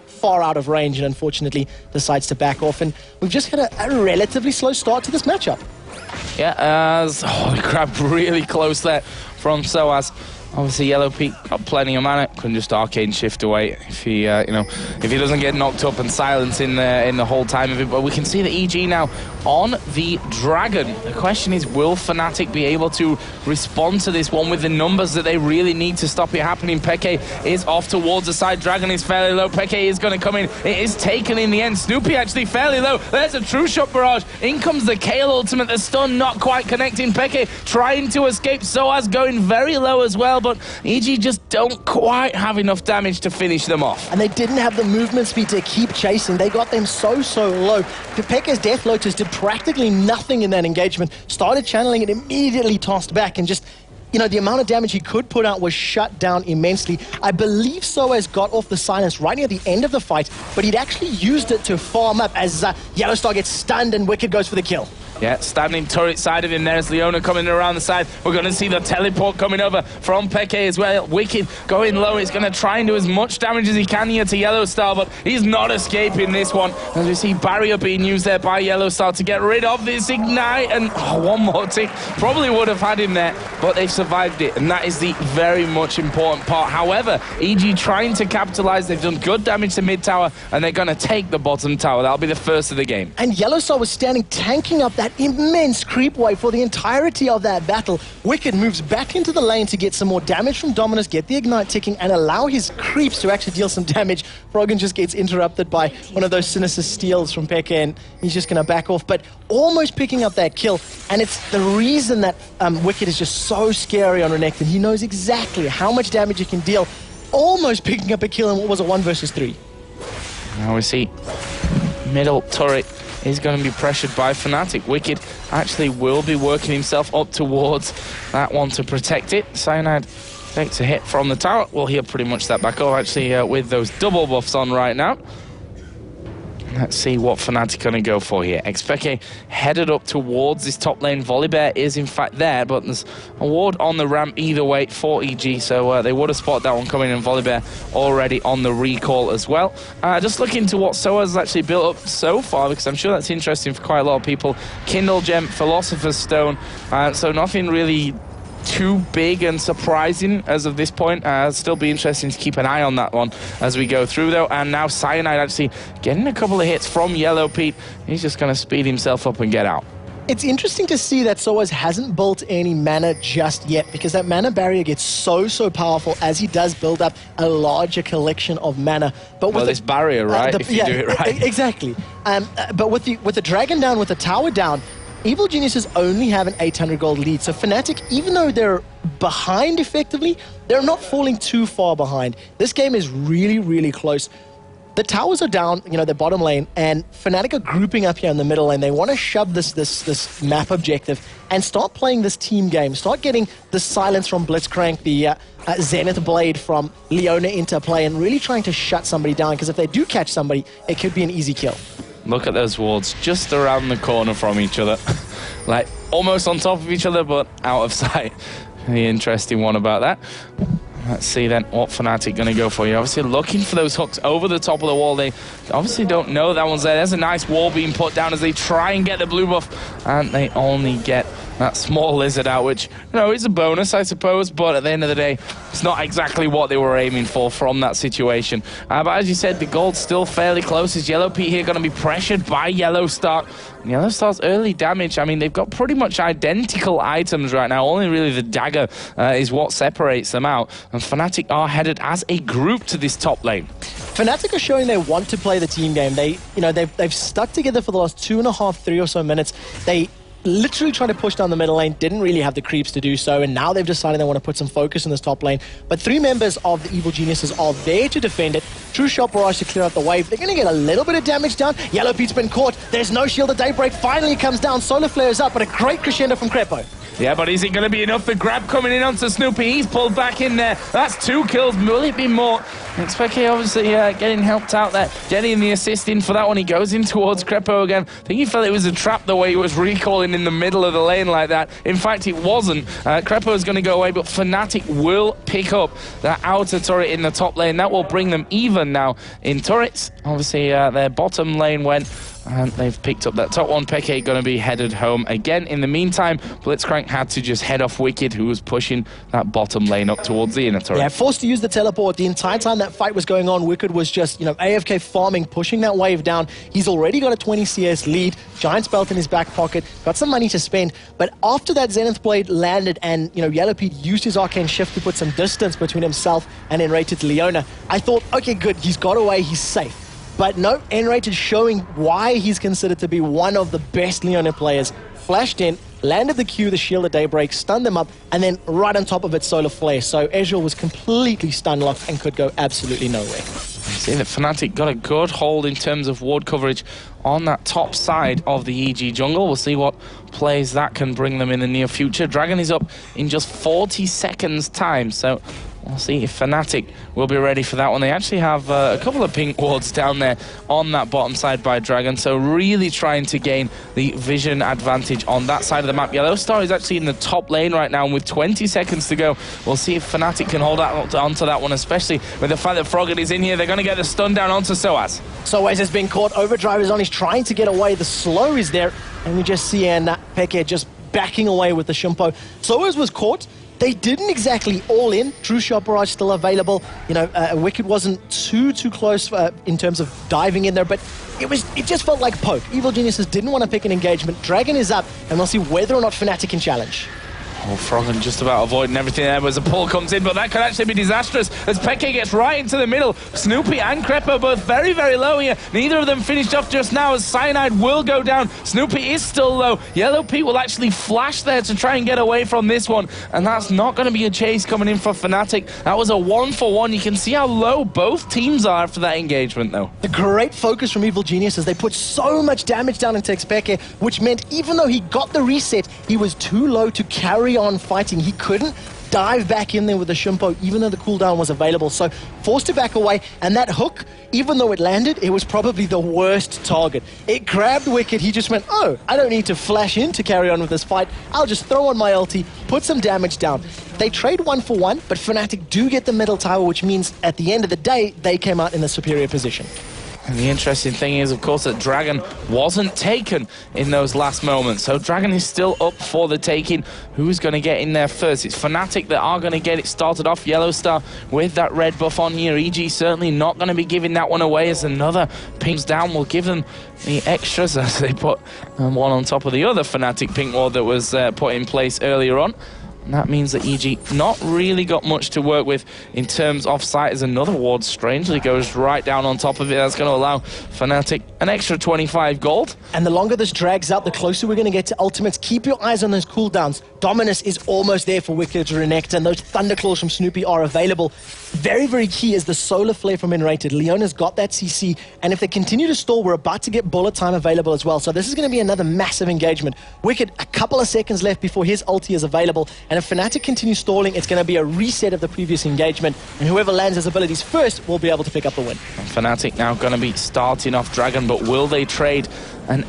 far out of range, and unfortunately decides to back off. And we've just had a relatively slow start to this matchup. Yeah, holy crap, really close there from Soaz. Obviously, Yellow Peak got plenty of mana. Can just arcane shift away if he, if he doesn't get knocked up and silence in the whole time of it. But we can see the EG now on the Dragon. The question is, will Fnatic be able to respond to this one with the numbers that they really need to stop it happening? Peke is off towards the side. Dragon is fairly low. Peke is going to come in. It is taken in the end. Snoopy actually fairly low. There's a true shot barrage. In comes the Kale ultimate. The stun not quite connecting. Peke trying to escape. Soaz going very low as well. But EG just don't quite have enough damage to finish them off. And they didn't have the movement speed to keep chasing. They got them so low. Peke's Death Lotus did practically nothing in that engagement. Started channeling it, immediately tossed back, and just, the amount of damage he could put out was shut down immensely. I believe Soaz got off the silence right near the end of the fight, but he'd actually used it to farm up as Yellowstar gets stunned and Wicked goes for the kill. Yeah, standing turret side of him. There's Leona coming around the side. We're going to see the teleport coming over from Peke as well. Wicked going low. He's going to try and do as much damage as he can here to Yellowstar, but he's not escaping this one. As we see barrier being used there by Yellowstar to get rid of this Ignite. And one more tick. Probably would have had him there, but they've survived it. And that is the very much important part. However, EG trying to capitalize. They've done good damage to mid tower, and they're going to take the bottom tower. That'll be the first of the game. And Yellowstar was standing, tanking up that immense creep wave for the entirety of that battle. Wicked moves back into the lane to get some more damage from Dominus, get the Ignite ticking, and allow his creeps to actually deal some damage. Froggen just gets interrupted by one of those sinister steals from Peke, and he's just going to back off, but almost picking up that kill. And it's the reason that Wicked is just so scary on Renekton. He knows exactly how much damage he can deal, almost picking up a kill in what was a 1 versus 3. Now we see middle turret is going to be pressured by Fnatic. Wicked actually will be working himself up towards that one to protect it. Cyanide takes a hit from the tower. We'll heal pretty much that back over, actually, with those double buffs on right now. Let's see what Fnatic going to go for here. Xpeke headed up towards this top lane. Volibear is in fact there, but there's a ward on the ramp either way for EG, so they would have spotted that one coming, and Volibear already on the recall as well. Just looking to what Soaz has actually built up so far, because I'm sure that's interesting for quite a lot of people. Kindle Gem, Philosopher's Stone, so nothing really too big and surprising as of this point. Still be interesting to keep an eye on that one as we go through though. And now Cyanide actually getting a couple of hits from Yellow Pete. He's just going to speed himself up and get out. It's interesting to see that Soaz hasn't built any mana just yet, because that mana barrier gets so powerful as he does build up a larger collection of mana. But with this barrier, right? If you do it right. Exactly. But with the Dragon down, with the tower down, Evil Geniuses only have an 800 gold lead. So Fnatic, even though they're behind effectively, they're not falling too far behind. This game is really close. The towers are down, the bottom lane, and Fnatic are grouping up here in the middle lane. They want to shove this map objective and start playing this team game. Start getting the silence from Blitzcrank, the Zenith Blade from Leona into play, and really trying to shut somebody down, because if they do catch somebody, it could be an easy kill. Look at those wards just around the corner from each other. Like, almost on top of each other, but out of sight. The interesting one about that. Let's see then what Fnatic going to go for. You're obviously looking for those hooks over the top of the wall. They obviously don't know that one's there. There's a nice wall being put down as they try and get the blue buff, and they only get that small lizard out, which, is a bonus, I suppose, but at the end of the day, it's not exactly what they were aiming for from that situation. But as you said, the gold's still fairly close. Is Yellow Pete here going to be pressured by Yellowstar? Yellowstar's early damage, I mean, they've got pretty much identical items right now. Only really the dagger is what separates them out. And Fnatic are headed as a group to this top lane. Fnatic are showing they want to play the team game. They've stuck together for the last 2.5, 3 or so minutes. They literally trying to push down the middle lane, didn't really have the creeps to do so, and now they've decided they want to put some focus in this top lane. But 3 members of the Evil Geniuses are there to defend it. True Shot Barrage to clear out the wave. They're going to get a little bit of damage down. Yellow Pete's been caught. There's no shield at Daybreak. Finally comes down. Solar Flares up, but a great crescendo from Crepo. Yeah, but is it going to be enough? The grab coming in onto Snoopy. He's pulled back in there. That's 2 kills. Will it be more? Xpeke obviously getting helped out there. Getting the assist in for that one. He goes in towards Crepo again. I think he felt it was a trap the way he was recalling in the middle of the lane like that. In fact, it wasn't. Crepo is going to go away, but Fnatic will pick up that outer turret in the top lane. That will bring them even now in turrets. Obviously, their bottom lane went And they've picked up that top one. Peke going to be headed home again. In the meantime, Blitzcrank had to just head off Wicked, who was pushing that bottom lane up towards the inner turret. Yeah, forced to use the teleport. The entire time that fight was going on, Wicked was just, AFK farming, pushing that wave down. He's already got a 20 CS lead. Giant's belt in his back pocket. Got some money to spend. But after that Zenith Blade landed and, Yellow Pete used his arcane shift to put some distance between himself and Enrated Leona, I thought, okay, good, he's got away, he's safe. But no, Enrated showing why he's considered to be one of the best Leona players. Flashed in, landed the Q, the Shield of Daybreak, stunned them up, and then right on top of it, Solar Flare. So Ezreal was completely stun locked and could go absolutely nowhere. See that Fnatic got a good hold in terms of ward coverage on that top side of the EG jungle. We'll see what plays that can bring them in the near future. Dragon is up in just 40 seconds time, so we'll see if Fnatic will be ready for that one. They actually have a couple of pink wards down there on that bottom side by Dragon, so really trying to gain the vision advantage on that side of the map. Yellow Star is actually in the top lane right now, and with 20 seconds to go, we'll see if Fnatic can hold onto that one, especially with the fact that Froggen is in here. They're going to get the stun down onto Soaz. Soaz has been caught. Overdrive is on. He's trying to get away. The slow is there, and we just see Peke just backing away with the Shimpo. Soaz was caught. They didn't exactly all in. True Shot Barrage still available. Wicked wasn't too close in terms of diving in there, but it just felt like poke. Evil Geniuses didn't want to pick an engagement. Dragon is up, and we'll see whether or not Fnatic can challenge. Oh, Froggen just about avoiding everything there as a pull comes in, but that could actually be disastrous as Peke gets right into the middle. Snoopy and Crepper both very, very low here. Neither of them finished off just now as Cyanide will go down. Snoopy is still low. Yellow Pete will actually flash there to try and get away from this one, and that's not going to be a chase coming in for Fnatic. That was a 1-for-1. You can see how low both teams are after that engagement, though. The great focus from Evil Geniuses. They put so much damage down into Peke, which meant even though he got the reset, he was too low to carry on fighting. He couldn't dive back in there with the Shimpo, even though the cooldown was available. So forced to back away, and that hook, even though it landed, it was probably the worst target. It grabbed Wicked. He just went, oh, I don't need to flash in to carry on with this fight. I'll just throw on my ulti, put some damage down. They trade 1-for-1, but Fnatic do get the middle tower, which means at the end of the day, they came out in the superior position. And the interesting thing is, of course, that Dragon wasn't taken in those last moments. So Dragon is still up for the taking. Who's going to get in there first? It's Fnatic that are going to get it started off. Yellow Star with that red buff on here. EG certainly not going to be giving that one away, as another pings down will give them the extras as they put one on top of the other Fnatic pink ward that was put in place earlier on. And that means that EG not really got much to work with in terms of sight, as another ward strangely goes right down on top of it. That's going to allow Fnatic an extra 25 gold. And the longer this drags out, the closer we're going to get to ultimates. Keep your eyes on those cooldowns. Dominus is almost there for Wicked to Renekton, and those Thunderclaws from Snoopy are available. Very, very key is the Solar Flare from Enrated. Leona's got that CC, and if they continue to stall, we're about to get bullet time available as well. So this is going to be another massive engagement. Wicked, a couple of seconds left before his ulti is available, and if Fnatic continues stalling, it's going to be a reset of the previous engagement, and whoever lands his abilities first will be able to pick up the win. Fnatic now going to be starting off Dragon, but will they trade an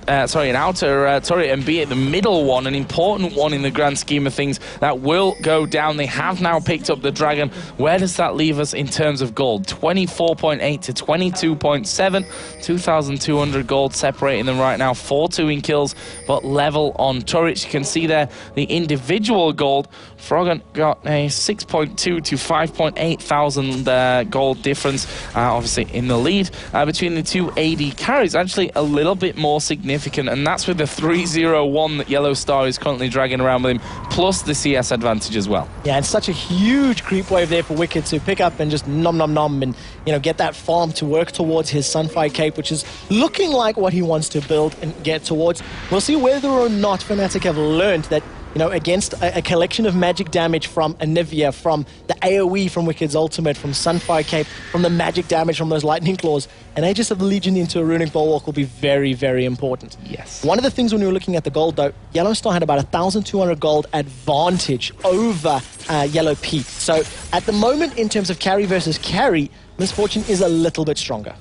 outer turret and be it the middle one, an important one in the grand scheme of things that will go down? They have now picked up the Dragon. Where does that leave us in terms of gold? 24.8 to 22.7, 2,200 gold separating them right now. 4-2 in kills, but level on turrets. You can see there the individual gold. Froggen got a 6.2 to 5.8 thousand gold difference, obviously in the lead between the two AD carries. Actually a little bit more significant, and that's with the 3-0-1 that Yellow Star is currently dragging around with him, plus the CS advantage as well. Yeah, it's such a huge creep wave there for Wicked to pick up and just nom and get that farm to work towards his Sunfire Cape, which is looking like what he wants to build and get towards. We'll see whether or not Fnatic have learned that against a collection of magic damage from Anivia, from the AoE from Wicked's ultimate, from Sunfire Cape, from the magic damage from those Lightning Claws, an Aegis of the Legion into a Runic Bulwark will be very, very important. Yes. One of the things when we were looking at the gold, though, Yellow Star had about 1,200 gold advantage over Yellow Pete. So at the moment, in terms of carry versus carry, Misfortune is a little bit stronger.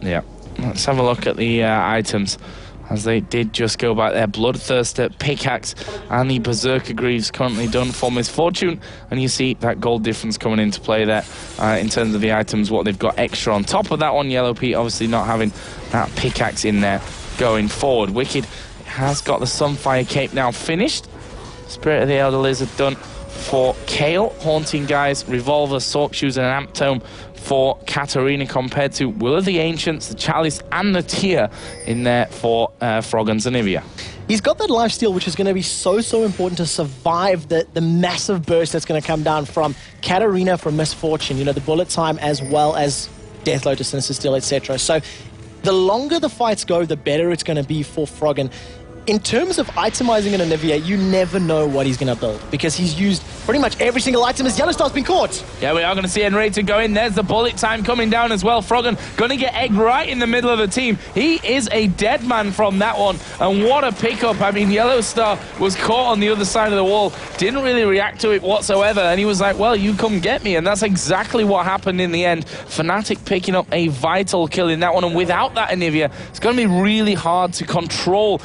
Yeah. Let's have a look at the items as they did just go back there. Bloodthirster, Pickaxe, and the Berserker Greaves currently done for Misfortune. And you see that gold difference coming into play there in terms of the items, what they've got extra on top of that one. Yellow Pete obviously not having that Pickaxe in there going forward. Wicked has got the Sunfire Cape now finished. Spirit of the Elder Lizard done for Kale. Haunting Guys, Revolver, Sork Shoes, and an Amp Tome for Katarina, compared to Will of the Ancients, the Chalice, and the Tear in there for Frog and Zanivia. He's got that lifesteal, which is going to be so important to survive the massive burst that's going to come down from Katarina, from Misfortune, you know, the bullet time, as well as Deathload to Sinister Steel, etc. So the longer the fights go, the better it's going to be for Froggen. In terms of itemizing an Anivia, you never know what he's going to build, because he's used pretty much every single item as Yellowstar's been caught. Yeah, we are going to see Enrated go in. There's the bullet time coming down as well. Froggen going to get egged right in the middle of the team. He is a dead man from that one. And what a pickup. I mean, Yellowstar was caught on the other side of the wall, didn't really react to it whatsoever. And he was like, well, you come get me. And that's exactly what happened in the end. Fnatic picking up a vital kill in that one. And without that Anivia, it's going to be really hard to control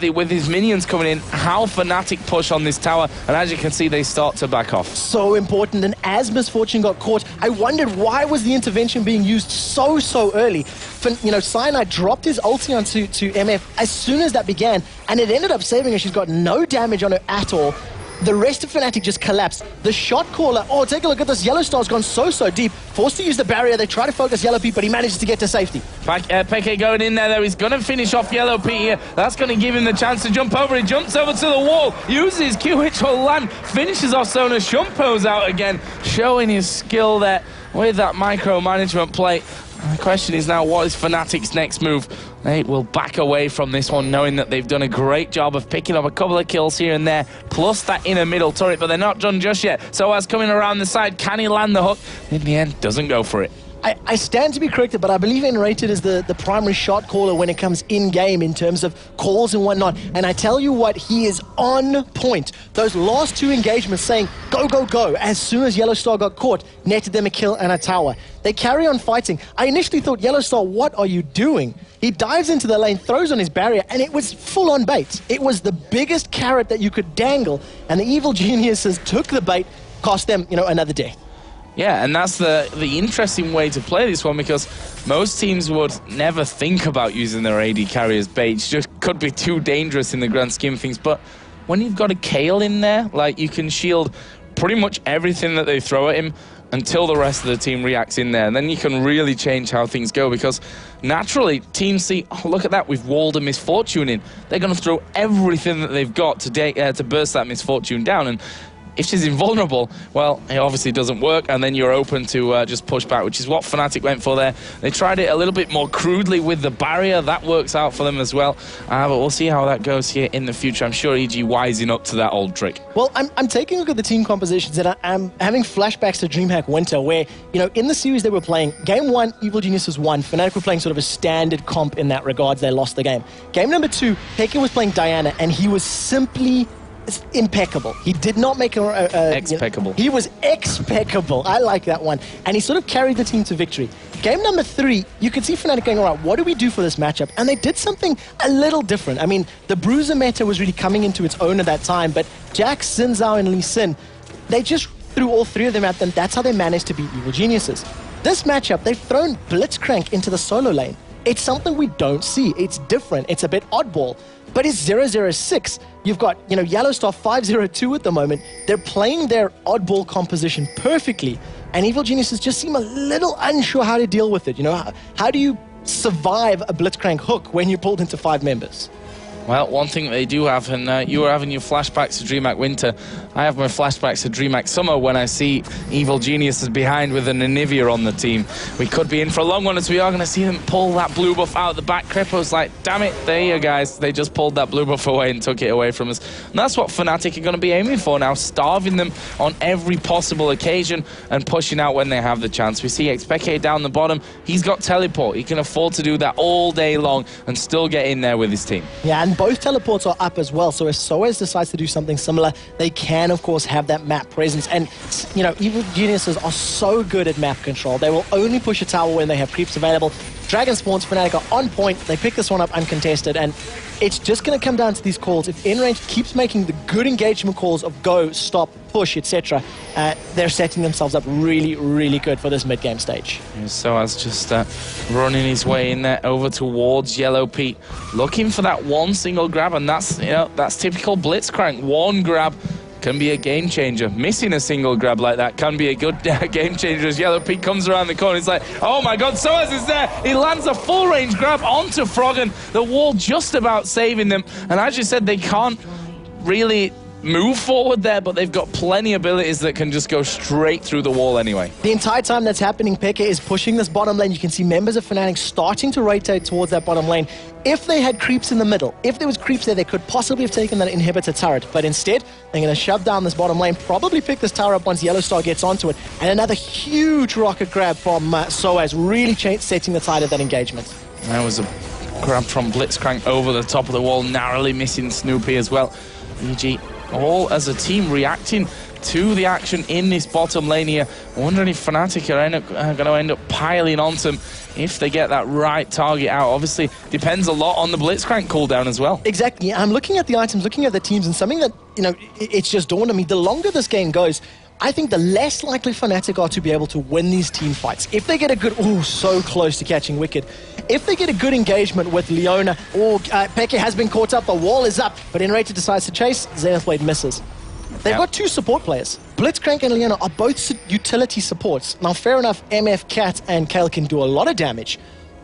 with his minions coming in, how Fnatic push on this tower. And as you can see, they start to back off. So important. And as Misfortune got caught, I wondered, why was the intervention being used so early? You know, Cyanide dropped his ulti onto MF as soon as that began, and it ended up saving her. She's got no damage on her at all. The rest of Fnatic just collapsed. The shot caller, oh, take a look at this. Yellowstar's gone so deep. Forced to use the barrier. They try to focus Yellow Pete, but he manages to get to safety. Peke going in there, though. He's going to finish off Yellow Pete here. That's going to give him the chance to jump over. He jumps over to the wall, uses Q, which will land, finishes off Sona. Shumpo's out again, showing his skill there with that micromanagement play. And the question is now, what is Fnatic's next move? They will back away from this one, knowing that they've done a great job of picking up a couple of kills here and there, plus that inner middle turret, but they're not done just yet. So as coming around the side, can he land the hook? In the end, doesn't go for it. I stand to be corrected, but I believe Enrated is the primary shot caller when it comes in-game in terms of calls and whatnot. And I tell you what, he is on point. Those last two engagements saying, go, as soon as Yellowstar got caught, netted them a kill and a tower. They carry on fighting. I initially thought, Yellowstar, what are you doing? He dives into the lane, throws on his barrier, and it was full-on bait. It was the biggest carrot that you could dangle, and the evil geniuses took the bait, cost them, you know, another day. Yeah, and that's the interesting way to play this one, because most teams would never think about using their AD carry as bait. It just could be too dangerous in the grand scheme of things. But when you've got a Kale in there, like, you can shield pretty much everything that they throw at him until the rest of the team reacts in there. And then you can really change how things go, because naturally teams see, oh, look at that, we've walled a Misfortune in. They're going to throw everything that they've got to burst that Misfortune down. And if she's invulnerable, well, it obviously doesn't work, and then you're open to just push back, which is what Fnatic went for there. They tried it a little bit more crudely with the barrier. That works out for them as well. But we'll see how that goes here in the future. I'm sure EG wising up to that old trick. Well, I'm taking a look at the team compositions, and I'm having flashbacks to DreamHack Winter, where, you know, in the series they were playing, Game 1, Evil Geniuses won. Fnatic were playing sort of a standard comp in that regards. They lost the game. Game number 2, Peke was playing Diana, and he was simply impeccable. He did not make expeccable. You know, he was expeccable. I like that one. And he sort of carried the team to victory. Game number 3, you could see Fnatic going, all right, what do we do for this matchup? And they did something a little different. I mean, the Bruiser meta was really coming into its own at that time, but Jax, Xin Zhao, and Lee Sin, they just threw all 3 of them at them. That's how they managed to beat Evil Geniuses. This matchup, they've thrown Blitzcrank into the solo lane. It's something we don't see. It's different. It's a bit oddball. But it's 0-0-6. You've got, you know, Yellowstar 5-0-2 at the moment. They're playing their oddball composition perfectly. And Evil Geniuses just seem a little unsure how to deal with it. You know, how do you survive a Blitzcrank hook when you're pulled into 5 members? Well, one thing they do have, and you were having your flashbacks to DreamHack Winter, I have my flashbacks to DreamHack Summer when I see Evil Geniuses behind with an Anivia on the team. We could be in for a long one, as we are going to see them pull that blue buff out the back. Crepo's like, damn it, there you guys. They just pulled that blue buff away and took it away from us. And that's what Fnatic are going to be aiming for now, starving them on every possible occasion and pushing out when they have the chance. We see Expeke down the bottom. He's got teleport. He can afford to do that all day long and still get in there with his team. Yeah, and both teleports are up as well, so if Soaz decides to do something similar, they can, of course, have that map presence. And, you know, Evil Geniuses are so good at map control. They will only push a tower when they have creeps available. Dragon spawns, Fnatic are on point. They pick this one up uncontested, and it's just going to come down to these calls. If Enraged keeps making the good engagement calls of go, stop, push, etc., they're setting themselves up really, really good for this mid-game stage. So as just running his way in there over towards Yellow Pete, looking for that one single grab, and that's that's typical Blitzcrank. One grab can be a game changer. Missing a single grab like that can be a good game changer as Yellow Pete comes around the corner. It's like, oh my god, Soaz is there. He lands a full range grab onto Froggen. The wall just about saving them. And as you said, they can't really move forward there, but they've got plenty of abilities that can just go straight through the wall anyway. The entire time that's happening, Pekka is pushing this bottom lane. You can see members of Fnatic starting to rotate towards that bottom lane. If they had creeps in the middle, if there was creeps there, they could possibly have taken that inhibitor turret. But instead, they're going to shove down this bottom lane, probably pick this tower up once Yellow Star gets onto it. And another huge rocket grab from Soaz, really setting the tide of that engagement. That was a grab from Blitzcrank over the top of the wall, narrowly missing Snoopy as well. EG all as a team reacting to the action in this bottom lane here. Wondering if Fnatic are going to end up piling onto them if they get that right target out. Obviously, depends a lot on the Blitzcrank cooldown as well. Exactly. I'm looking at the items, looking at the teams, and something that, it's just dawned on me. The longer this game goes, I think the less likely Fnatic are to be able to win these team fights. If they get a good, so close to catching Wicked. If they get a good engagement with Leona, or Pekka has been caught up, the wall is up, but Enraged decides to chase, Zenith Blade misses. They've got two support players. Blitzcrank and Leona are both utility supports. Now, fair enough, MF, Cat, and Kale can do a lot of damage,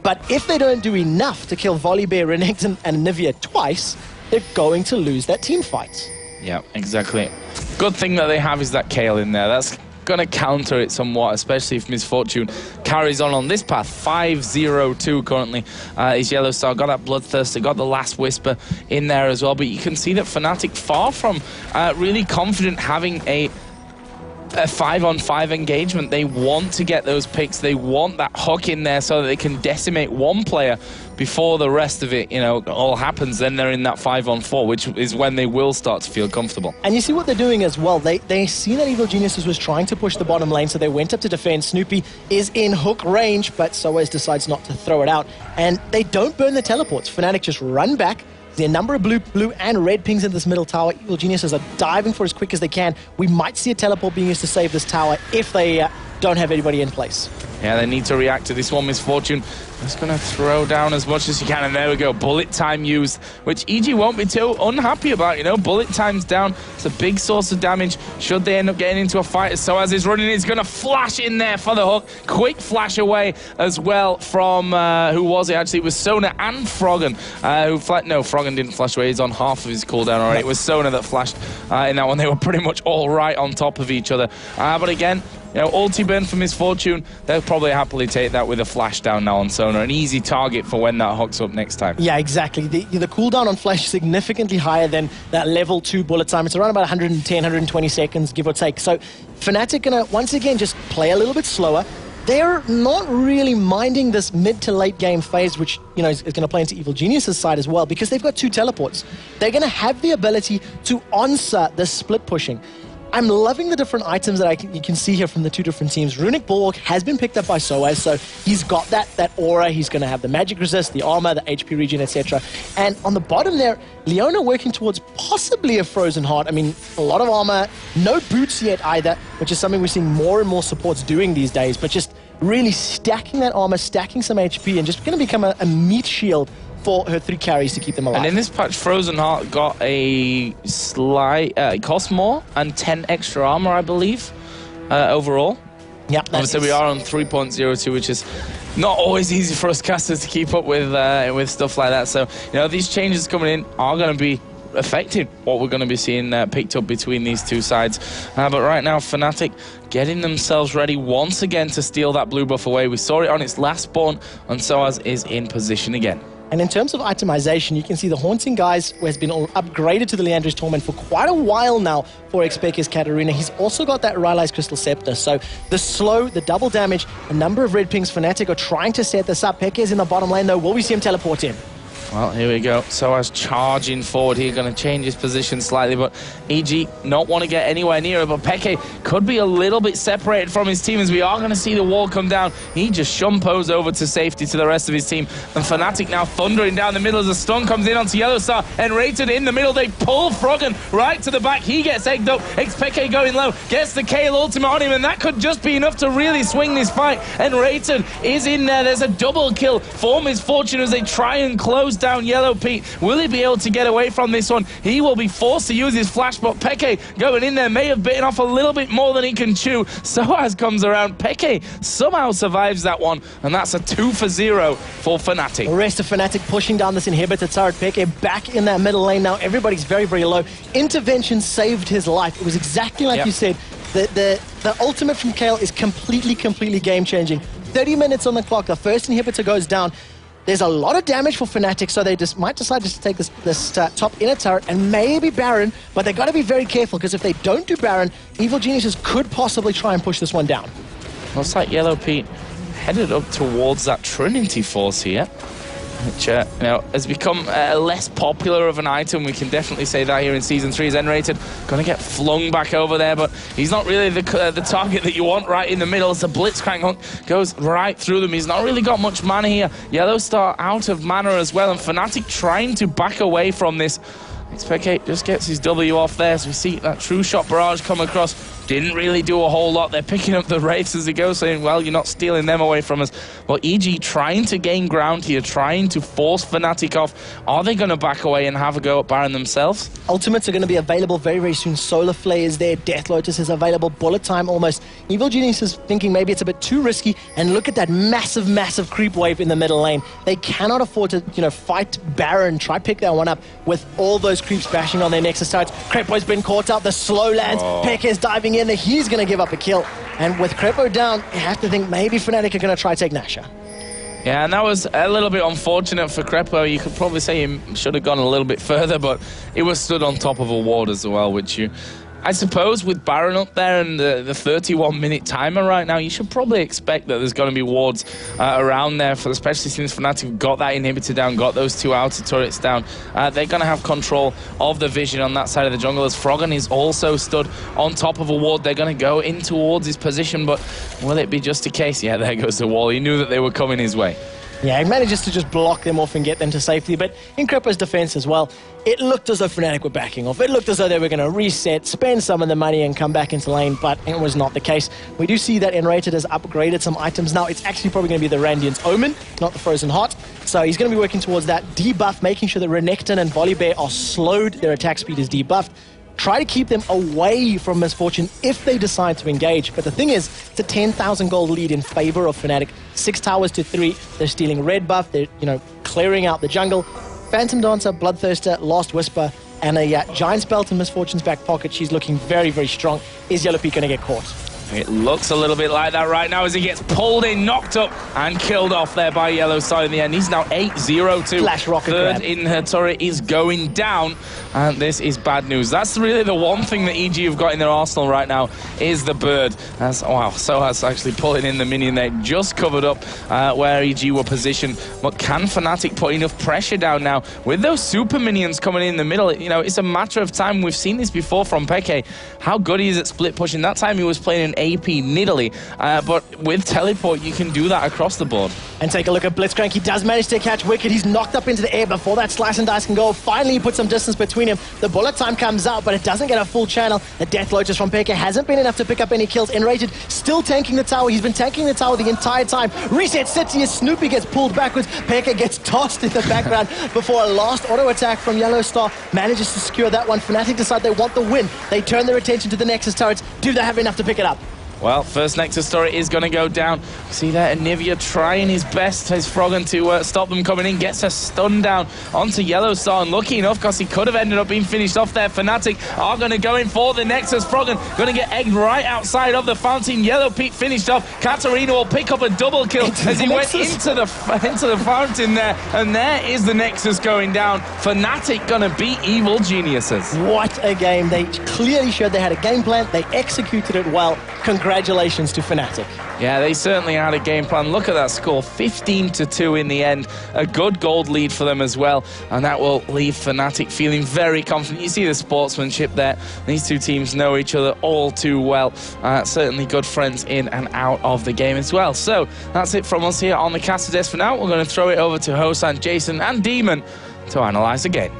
but if they don't do enough to kill Volibear, Renekton, and Nivea twice, they're going to lose that team fight. Yeah, exactly. Good thing that they have is that Kale in there. That's going to counter it somewhat, especially if Misfortune carries on this path. 5-0-2 currently is Yellow Star. Got that Bloodthirster, got the Last Whisper in there as well. But you can see that Fnatic, far from really confident having a 5-on-5 engagement. They want to get those picks. They want that hook in there so that they can decimate one player before the rest of it, all happens. Then they're in that 5-on-4, which is when they will start to feel comfortable. And you see what they're doing as well. They see that Evil Geniuses was trying to push the bottom lane, so they went up to defend. Snoopy is in hook range, but Soaz decides not to throw it out. And they don't burn the teleports. Fnatic just run back. There are a number of blue and red pings in this middle tower. Evil Geniuses are diving for as quick as they can. We might see a teleport being used to save this tower if they don't have anybody in place. Yeah, they need to react to this one. Misfortune just going to throw down as much as he can, and there we go. Bullet time used, which EG won't be too unhappy about. Bullet time's down. It's a big source of damage should they end up getting into a fight. So as he's running, he's going to flash in there for the hook. Quick flash away as well from, who was it actually? It was Sona and Froggen. No, Froggen didn't flash away. He's on half of his cooldown already. It was Sona that flashed in that one. They were pretty much all right on top of each other. But again, ulti burn for Misfortune, they'll probably happily take that with a flash down now on Sona. An easy target for when that hooks up next time. Yeah, exactly. The cooldown on flash is significantly higher than that level 2 bullet time. It's around about 110, 120 seconds, give or take. So Fnatic gonna, once again, just play a little bit slower. They're not really minding this mid to late game phase, which is going to play into Evil Genius's side as well, because they've got 2 teleports. They're going to have the ability to answer this split pushing. I'm loving the different items that you can see here from the 2 different teams. Runic Bulwark has been picked up by Soaz, so he's got that aura. He's going to have the magic resist, the armor, the HP regen, etc. And on the bottom there, Leona working towards possibly a Frozen Heart. I mean, a lot of armor, no boots yet either, which is something we're seeing more and more supports doing these days, but just really stacking that armor, stacking some HP, and just going to become a meat shield for her 3 carries to keep them alive. And in this patch, Frozen Heart got a slight, it cost more and 10 extra armor, I believe, overall. Yep. Obviously, we are on 3.02, which is not always easy for us casters to keep up with stuff like that. So, these changes coming in are going to be affecting what we're going to be seeing picked up between these 2 sides. But right now, Fnatic getting themselves ready once again to steal that blue buff away. We saw it on its last spawn, and Soaz is in position again. And in terms of itemization, you can see the Haunting Guys has been upgraded to the Leandri's Torment for quite a while now for Xpeka's Katarina. He's also got that Rylai's Crystal Scepter. So the slow, the double damage, a number of red pings. Fnatic are trying to set this up. Pekka is in the bottom lane though. Will we see him teleport in? Well, here we go. Soaz charging forward here, going to change his position slightly, but EG not want to get anywhere near it, but Peke could be a little bit separated from his team as we are going to see the wall come down. He just shumpos over to safety to the rest of his team, and Fnatic now thundering down the middle as the stun comes in onto Yellowstar, and Rated in the middle. They pull Froggen right to the back. He gets egged up. Xpeke going low, gets the Kayle ultimate on him, and that could just be enough to really swing this fight, and Rated is in there. There's a double kill for Misfortune as they try and close down Yellow Pete. Will he be able to get away from this one? He will be forced to use his flash, but Peke going in there may have bitten off a little bit more than he can chew. Soaz comes around. Peke somehow survives that one, and that's a 2-for-0 for Fnatic. The rest of Fnatic pushing down this inhibitor turret. Peke back in that middle lane now. Everybody's very, very low. Intervention saved his life. It was exactly like you said. The ultimate from Kayle is completely game-changing. 30 minutes on the clock. The first inhibitor goes down. There's a lot of damage for Fnatic, so they just might decide just to take this top inner turret and maybe Baron, but they've got to be very careful, because if they don't do Baron, Evil Geniuses could possibly try and push this one down. Looks like Yellow Pete headed up towards that Trinity Force here, which you know, has become less popular of an item. We can definitely say that here in Season 3. Is N-rated, going to get flung back over there, but he's not really the target that you want right in the middle. As the Blitzcrank hook goes right through them. He's not really got much mana here. Yellowstar out of mana as well, and Fnatic trying to back away from this. Xpeke just gets his W off there, so we see that True Shot barrage come across. Didn't really do a whole lot. They're picking up the Wraiths as they go, saying, well, you're not stealing them away from us. Well, EG trying to gain ground here, trying to force Fnatic off. Are they going to back away and have a go at Baron themselves? Ultimates are going to be available very, very soon. Solar Flare is there. Death Lotus is available. Bullet time almost. Evil Genius is thinking maybe it's a bit too risky. And look at that massive creep wave in the middle lane. They cannot afford to, you know, fight Baron, try pick that one up with all those creeps bashing on their Nexus sides. Crepo's been caught up. The slow lands. Peke is diving in. He's going to give up a kill. And with Crepo down, you have to think maybe Fnatic are going to try take Nasha. Yeah, and that was a little bit unfortunate for Crepo. You could probably say he should have gone a little bit further, but it was stood on top of a ward as well, which I suppose with Baron up there and the 31-minute timer right now, you should probably expect that there's going to be wards around there, especially since Fnatic got that inhibitor down, got those 2 outer turrets down. They're going to have control of the vision on that side of the jungle, as Froggen is also stood on top of a ward. They're going to go in towards his position, but will it be just a case? Yeah, there goes the wall. He knew that they were coming his way. Yeah, he manages to just block them off and get them to safety, but in Crepo's defense as well, it looked as though Fnatic were backing off. It looked as though they were going to reset, spend some of the money and come back into lane, but it was not the case. We do see that N-rated has upgraded some items now. It's actually probably going to be the Randian's Omen, not the Frozen Heart. So he's going to be working towards that debuff, making sure that Renekton and Volibear are slowed, their attack speed is debuffed. Try to keep them away from Misfortune if they decide to engage. But the thing is, it's a 10,000 gold lead in favor of Fnatic. 6 towers to 3. They're stealing red buff. They're, you know, clearing out the jungle. Phantom Dancer, Bloodthirster, Last Whisper, and a Giant's Belt in Misfortune's back pocket. She's looking very, very strong. Is Yellow Pete going to get caught? It looks a little bit like that right now as he gets pulled in, knocked up, and killed off there by Yellowstar in the end. He's now 8-0-2. Flash rocket Third grab. in her turret is going down, and this is bad news. That's really the one thing that EG have got in their arsenal right now is the bird. That's, wow, Soaz actually pulling in the minion there, just covered up where EG were positioned. But can Fnatic put enough pressure down now with those super minions coming in the middle? You know, it's a matter of time. We've seen this before from Peke, how good he is at split pushing. That time he was playing an AP Nidalee, but with teleport you can do that across the board. And take a look at Blitzcrank. He does manage to catch Wicked. He's knocked up into the air before that slice and dice can go. Finally, he puts some distance between him. The bullet time comes out, but it doesn't get a full channel. The Death Lotus from Peke hasn't been enough to pick up any kills. N-rated still tanking the tower. He's been tanking the tower the entire time. Reset City as Snoopy gets pulled backwards. Peke gets tossed in the background before a last auto attack from Yellowstar manages to secure that one. Fnatic decide they want the win. They turn their attention to the Nexus turrets. Do they have enough to pick it up? Well, first Nexus turret is going to go down. See there, Anivia trying his best, his Froggen, to stop them coming in. Gets a stun down onto Yellowstar, and lucky enough, because he could have ended up being finished off there. Fnatic are going to go in for the Nexus. Froggen going to get egged right outside of the fountain. Yellow Pete finished off. Katarina will pick up a double kill as he went into the fountain there. And there is the Nexus going down. Fnatic going to beat Evil Geniuses. What a game. They clearly showed they had a game plan. They executed it well. Congrats congratulations to Fnatic. Yeah, they certainly had a game plan. Look at that score, 15-2 in the end. A good gold lead for them as well, and that will leave Fnatic feeling very confident. You see the sportsmanship there. These two teams know each other all too well. Certainly good friends in and out of the game as well. So that's it from us here on the caster desk for now. We're going to throw it over to Hosan, Jason, and Demon to analyze the game.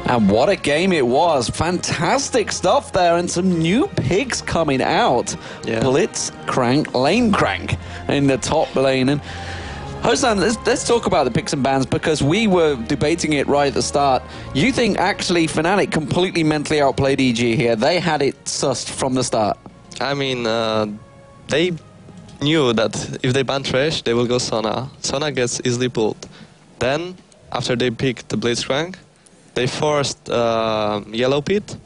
And what a game it was. Fantastic stuff there, and some new picks coming out. Yeah. Blitz, Crank, Lane Crank in the top lane. And Hosan, let's talk about the picks and bans, because we were debating it right at the start. You think actually Fnatic completely mentally outplayed EG here? They had it sussed from the start. I mean, they knew that if they ban Trash, they will go Sona. Sona gets easily pulled. Then, after they picked the Blitzcrank, they forced Yellow Pit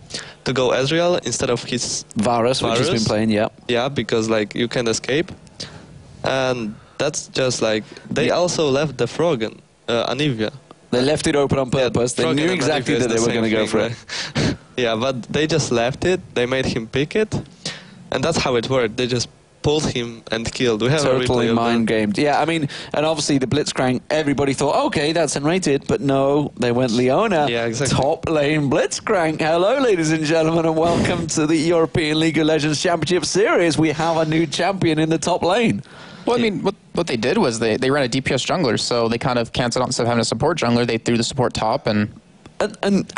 to go Ezreal instead of his Varus, which has been playing, yeah. Yeah, because like you can escape. And that's just like, they also left the Froggen, Anivia. They left it open on purpose. They knew exactly that they were going to go for it. Right? Yeah, but they just left it. They made him pick it. And that's how it worked. They just pulled him and killed. We have totally mind-gamed. Yeah, I mean, and obviously the Blitzcrank, everybody thought, okay, that's unrated, but no, they went Leona. Yeah, exactly. Top lane Blitzcrank. Hello, ladies and gentlemen, and welcome to the European League of Legends Championship Series. We have a new champion in the top lane. Well, I mean, what they did was they ran a DPS jungler, so they kind of canceled out instead of having a support jungler. They threw the support top, and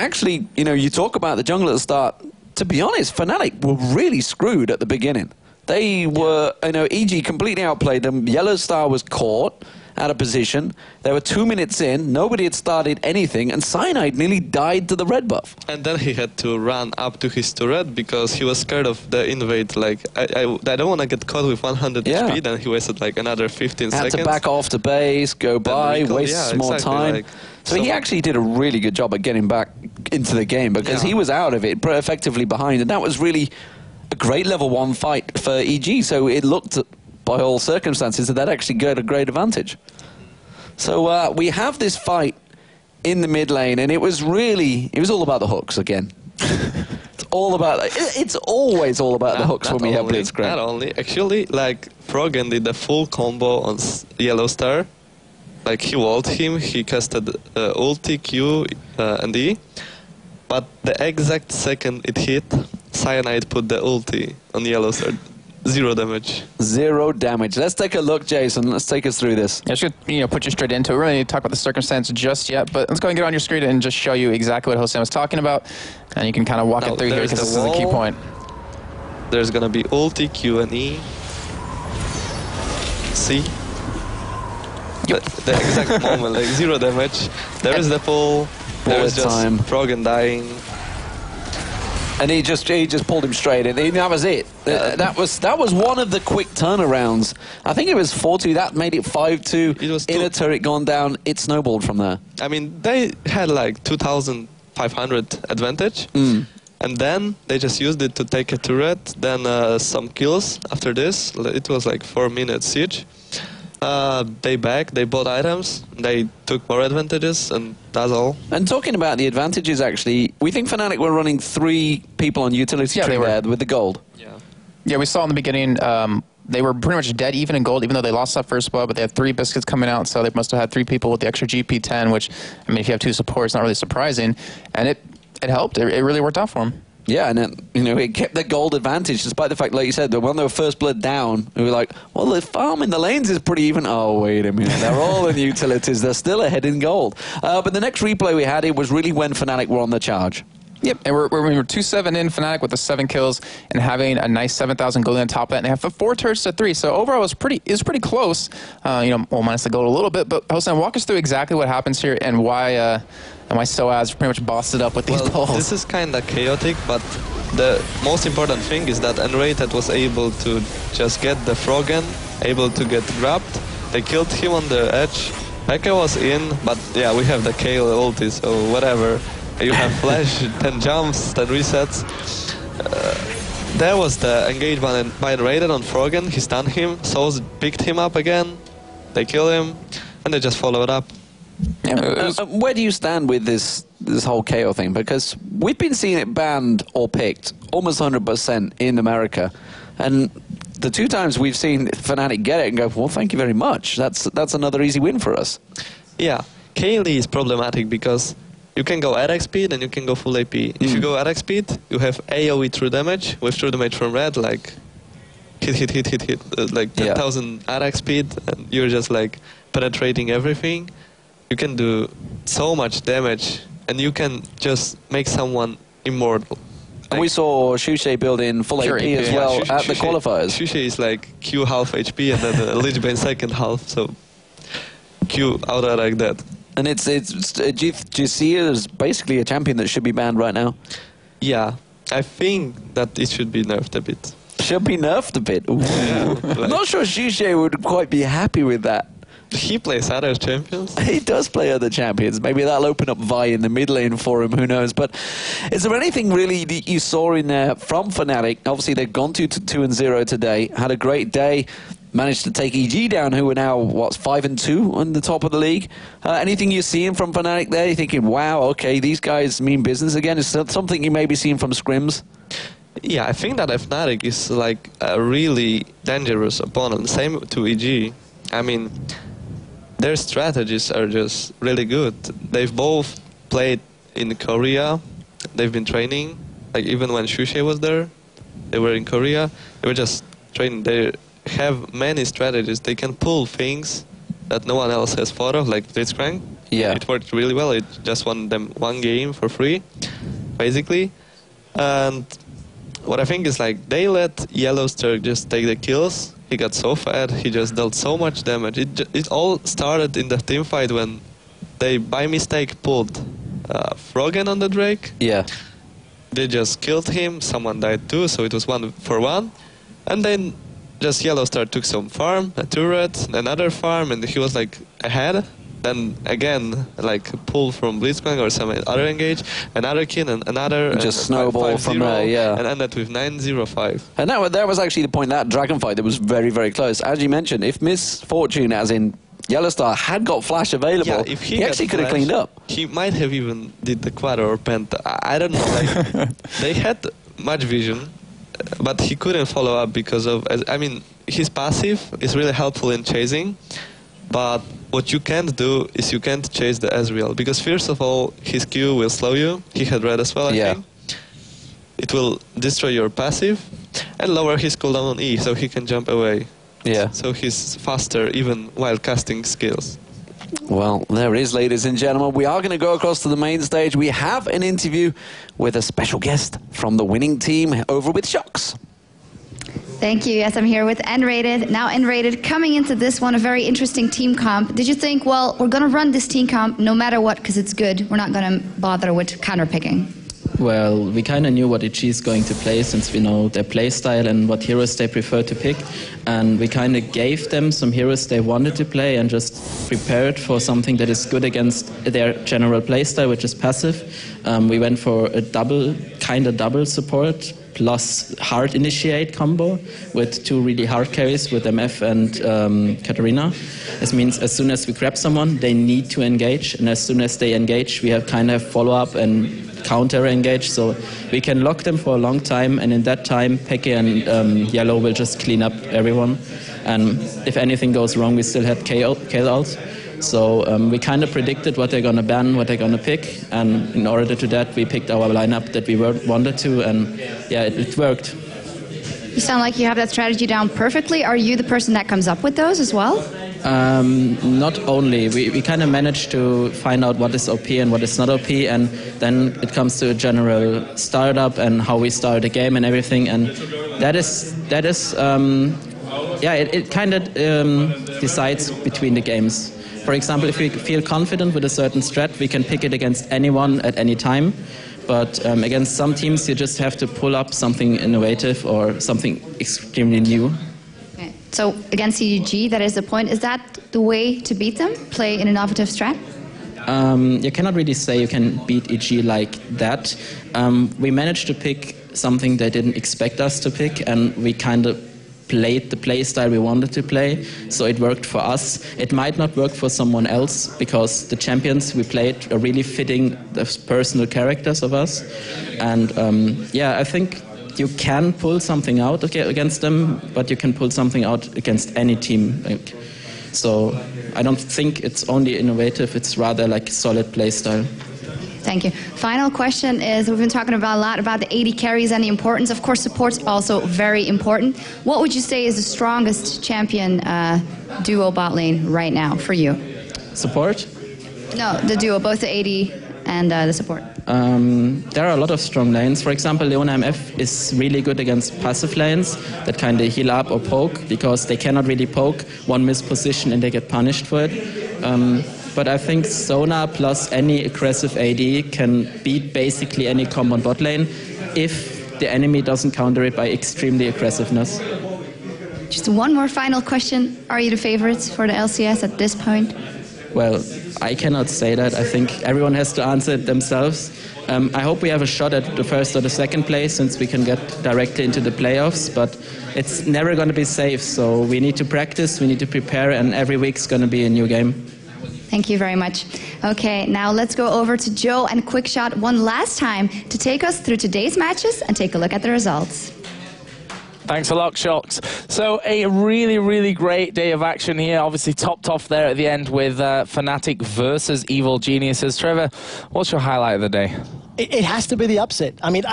actually, you know, you talk about the jungle at the start. To be honest, Fnatic were really screwed at the beginning. They were, you know, EG completely outplayed them. Yellow Star was caught out of position. They were 2 minutes in. Nobody had started anything, and Cyanide nearly died to the red buff. And then he had to run up to his turret because he was scared of the invade. Like, I don't want to get caught with 100 HP. Then he wasted like another 15 seconds. Had to back off to base, go by, waste some more time. Like, so he actually did a really good job at getting back into the game, because he was out of it, but effectively behind, and that was really a great level 1 fight for EG. So it looked, by all circumstances, that actually got a great advantage. So we have this fight in the mid lane, and it was all about the hooks again. It's always all about the hooks when we have Blitzcrank. Not only, actually, like Froggen did the full combo on Yellow Star. Like, he walled him, he casted ulti, Q, and E. But the exact second it hit, Cyanide put the ulti on Yellow Star. 0 damage. 0 damage. Let's take a look, Jason. Let's take us through this. I should, put you straight into it. We're going to talk about the circumstance just yet, but let's go and get on your screen and just show you exactly what Hosan was talking about, and you can kind of walk it through here, because this is a key point. There's going to be ulti, Q, and E. See? Yep. The exact moment, like 0 damage. There is the pull. There is just Froggen dying. And he just pulled him straight in. That was it. That was one of the quick turnarounds. I think it was 4-2. That made it 5-2. It was in a turret gone down. It snowballed from there. I mean, they had like 2,500 advantage. And then they just used it to take a turret. Then some kills after this. It was like 4 minutes siege. They bought items, they took more advantages, and that's all. And talking about the advantages, actually, we think Fnatic were running 3 people on utility tree there with the gold. Yeah, we saw in the beginning, they were pretty much dead even in gold, even though they lost that first blood, but they had 3 biscuits coming out, so they must have had 3 people with the extra GP10, which, I mean, if you have 2 supports, it's not really surprising. And it helped. It really worked out for them. Yeah, and it kept the gold advantage, despite the fact, like you said, that when they were first blood down, we were like, well, the farm in the lanes is pretty even. Oh, wait a minute. They're all in utilities. They're still ahead in gold. But the next replay we had, it was really when Fnatic were on the charge. Yep, and we're 2-7 in Fnatic with the 7 kills and having a nice 7,000 gold on top of that, and they have 4 turrets to 3. So overall, it was pretty close. Minus the gold a little bit. But Hosan, walk us through exactly what happens here and why SOAS pretty much bossed it up with these pulls. This is kind of chaotic, but the most important thing is that Unrated was able to just get the Froggen, able to get grabbed. They killed him on the edge. Pekka was in, but yeah, we have the Kayle ulti, so whatever. You have flash, 10 jumps, 10 resets. There was the engagement by Raiden on Froggen. He stunned him, Souls picked him up again. They killed him, and they just followed up. Where do you stand with this whole KO thing? Because we've been seeing it banned or picked almost 100% in America. And the 2 times we've seen Fnatic get it and go, well, thank you very much. That's another easy win for us. Yeah, Kaylee is problematic because you can go attack speed and you can go full AP. If you go attack speed, you have AoE true damage with true damage from red, like hit, like 10,000 attack speed, and you're just like penetrating everything. You can do so much damage, and you can just make someone immortal. And we saw Shushe build in full AP as well at the qualifiers. Shushe is like Q half HP and then Lich Bane second half, so Q out like that. And do you see it as basically a champion that should be banned right now? Yeah, I think that it should be nerfed a bit. Should be nerfed a bit? I'm not sure Shushe would quite be happy with that. He plays other champions. He does play other champions. Maybe that'll open up Vi in the mid lane for him, who knows. But is there anything really that you saw in there from Fnatic? Obviously, they've gone 2-0 today, had a great day, managed to take EG down, who are now, 5-2 on the top of the league. Anything you're seeing from Fnatic there? You're thinking, wow, okay, these guys mean business again? Is that something you may be seeing from scrims? Yeah, I think that Fnatic is like a really dangerous opponent. Same to EG. I mean, their strategies are just really good. They've both played in Korea. They've been training. Like even when Shushe was there, they were in Korea. They were just training. They have many strategies. They can pull things that no one else has thought of, like Blitzcrank. Yeah. It worked really well. It just won them 1 game for free, basically. And what I think is like they let Yellowsturk just take the kills. He got so fat, he just dealt so much damage. It all started in the team fight when they, by mistake, pulled Froggen on the Drake. Yeah. They just killed him, someone died too, so it was 1-for-1. And then just Yellowstar took some farm, a turret, another farm, and he was like ahead. Then again, like pull from Blitzcrank or some other engage, another kill, and another. Just snowball from there, yeah. And ended with 9-0-5. And that was actually the point, that dragon fight that was very, very close. As you mentioned, if Miss Fortune, as in Yellowstar, had got flash available, yeah, if he actually could have cleaned up. He might have even did the quad or penta. I don't know. Like, they had much vision, but he couldn't follow up because of. I mean, his passive is really helpful in chasing, but what you can't do is you can't chase the Ezreal, because first of all, his Q will slow you. He had red as well, I think. It will destroy your passive and lower his cooldown on E, so he can jump away. Yeah. So he's faster even while casting skills. Well, there it is, ladies and gentlemen. We are going to go across to the main stage. We have an interview with a special guest from the winning team over with Shocks. Thank you. Yes, I'm here with N-Rated. Now N-Rated, coming into this one, a very interesting team comp. Did you think, well, we're going to run this team comp no matter what because it's good. We're not going to bother with counter-picking? Well, we kind of knew what EG is going to play since we know their play style and what heroes they prefer to pick. And we kind of gave them some heroes they wanted to play and just prepared for something that is good against their general play style, which is passive. We went for a double support plus hard initiate combo with 2 really hard carries with MF and Katarina. This means as soon as we grab someone, they need to engage, and as soon as they engage, we have kind of follow-up and counter-engage, so we can lock them for a long time, and in that time, Peke and Yellow will just clean up everyone, and if anything goes wrong, we still had Kayle ult. So we kind of predicted what they're going to ban, what they're going to pick, and in order to do that, we picked our lineup that we wanted to, and yeah, it worked. You sound like you have that strategy down perfectly. Are you the person that comes up with those as well? Not only. We kind of managed to find out what is OP and what is not OP, and then it comes to a general startup and how we start the game and everything, and that is it kind of decides between the games. For example, if we feel confident with a certain strat, we can pick it against anyone at any time. But against some teams, you just have to pull up something innovative or something extremely new. Okay. So against CG, that is the point. Is that the way to beat them? Play an innovative strat? You cannot really say you can beat EG like that. We managed to pick something they didn't expect us to pick, and we kind of played the play style we wanted to play, so it worked for us. It might not work for someone else because the champions we played are really fitting the personal characters of us. And I think you can pull something out against them, but you can pull something out against any team. Like, so I don't think it's only innovative, it's rather like solid play style. Thank you. Final question is, we've been talking about a lot about the AD carries and the importance. Of course, support's also very important. What would you say is the strongest champion duo bot lane right now for you? Support? No, the duo, both the AD and the support. There are a lot of strong lanes. For example, Leona MF is really good against passive lanes that kind of heal up or poke, because they cannot really poke one missed position and they get punished for it. But I think Sona plus any aggressive AD can beat basically any combo on bot lane if the enemy doesn't counter it by extremely aggressiveness. Just one more final question. Are you the favorites for the LCS at this point? Well, I cannot say that. I think everyone has to answer it themselves. I hope we have a shot at the first or the second place, since we can get directly into the playoffs, but it's never going to be safe. So we need to practice, we need to prepare, and every week's going to be a new game. Thank you very much. Okay, now let's go over to Joe and Quickshot one last time to take us through today's matches and take a look at the results. Thanks a lot, Shocks. So a really, really great day of action here. Obviously topped off there at the end with Fnatic versus Evil Geniuses. Trevor, what's your highlight of the day? It has to be the upset. I mean,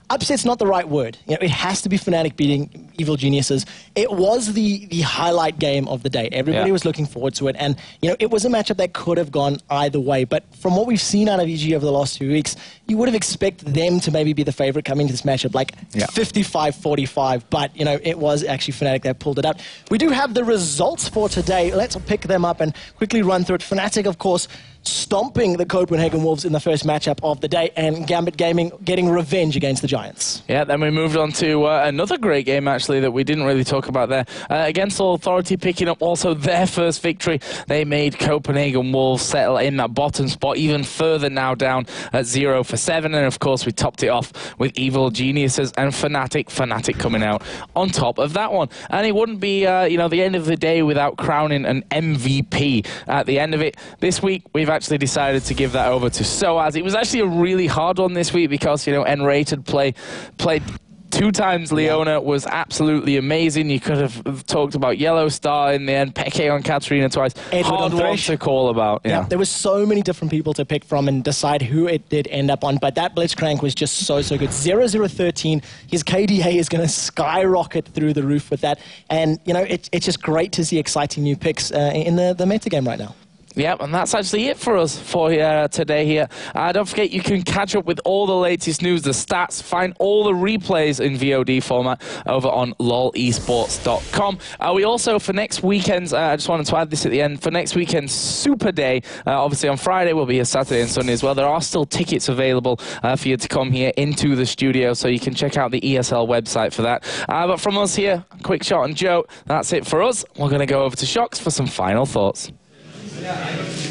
upset's not the right word. You know, it has to be Fnatic beating Evil Geniuses. It was the highlight game of the day. Everybody was looking forward to it, and you know, it was a matchup that could have gone either way. But from what we've seen out of EG over the last 2 weeks, you would have expected them to maybe be the favorite coming into this matchup, like 55-45. But you know, it was actually Fnatic that pulled it out. We do have the results for today. Let's pick them up and quickly run through it. Fnatic, of course, stomping the Copenhagen Wolves in the first matchup of the day, and Gambit Gaming getting revenge against the Giants. Yeah, then we moved on to another great game, actually, that we didn't really talk about there. Against All Authority, picking up also their first victory. They made Copenhagen Wolves settle in that bottom spot, even further now down at 0-7. And of course, we topped it off with Evil Geniuses and Fnatic. Fnatic coming out on top of that one. And it wouldn't be, you know, the end of the day without crowning an MVP at the end of it. This week, we've actually decided to give that over to Soaz. It was actually a really hard one this week because, you know, N-rated played 2 times. Leona was absolutely amazing. You could have talked about Yellow Star in the end, Peke on Katarina twice. Hard one to call about. Yeah, there were so many different people to pick from and decide who it did end up on, but that Blitzcrank was just so good. 0-0-13. His KDA is going to skyrocket through the roof with that, and you know, it's just great to see exciting new picks in the meta game right now. Yep, and that's actually it for us for today here. Don't forget, you can catch up with all the latest news, the stats, find all the replays in VOD format over on lolesports.com. We also, for next weekend's, I just wanted to add this at the end, for next weekend's Super Day, obviously on Friday we'll be here Saturday and Sunday as well. There are still tickets available for you to come here into the studio, so you can check out the ESL website for that. But from us here, Quickshot and Joe, that's it for us. We're going to go over to Shocks for some final thoughts.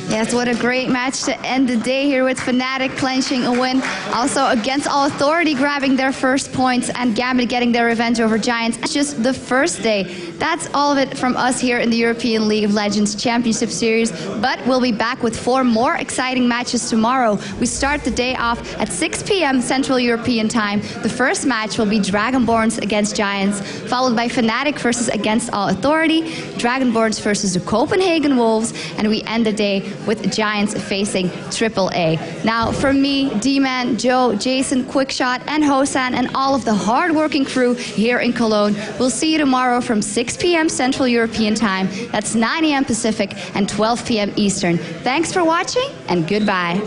Yes, what a great match to end the day here with Fnatic clenching a win. Also against All Authority grabbing their first points and Gambit getting their revenge over Giants. It's just the first day. That's all of it from us here in the European League of Legends Championship Series. But we'll be back with 4 more exciting matches tomorrow. We start the day off at 6 p.m. Central European Time. The first match will be Dragonborns against Giants, followed by Fnatic versus against All Authority, Dragonborns versus the Copenhagen Wolves, and we end the day with Giants facing AAA. Now, from me, D-Man, Joe, Jason, Quickshot, and Hosan, and all of the hard-working crew here in Cologne, we'll see you tomorrow from 6 p.m. Central European Time. That's 9 a.m. Pacific and 12 p.m. Eastern. Thanks for watching, and goodbye.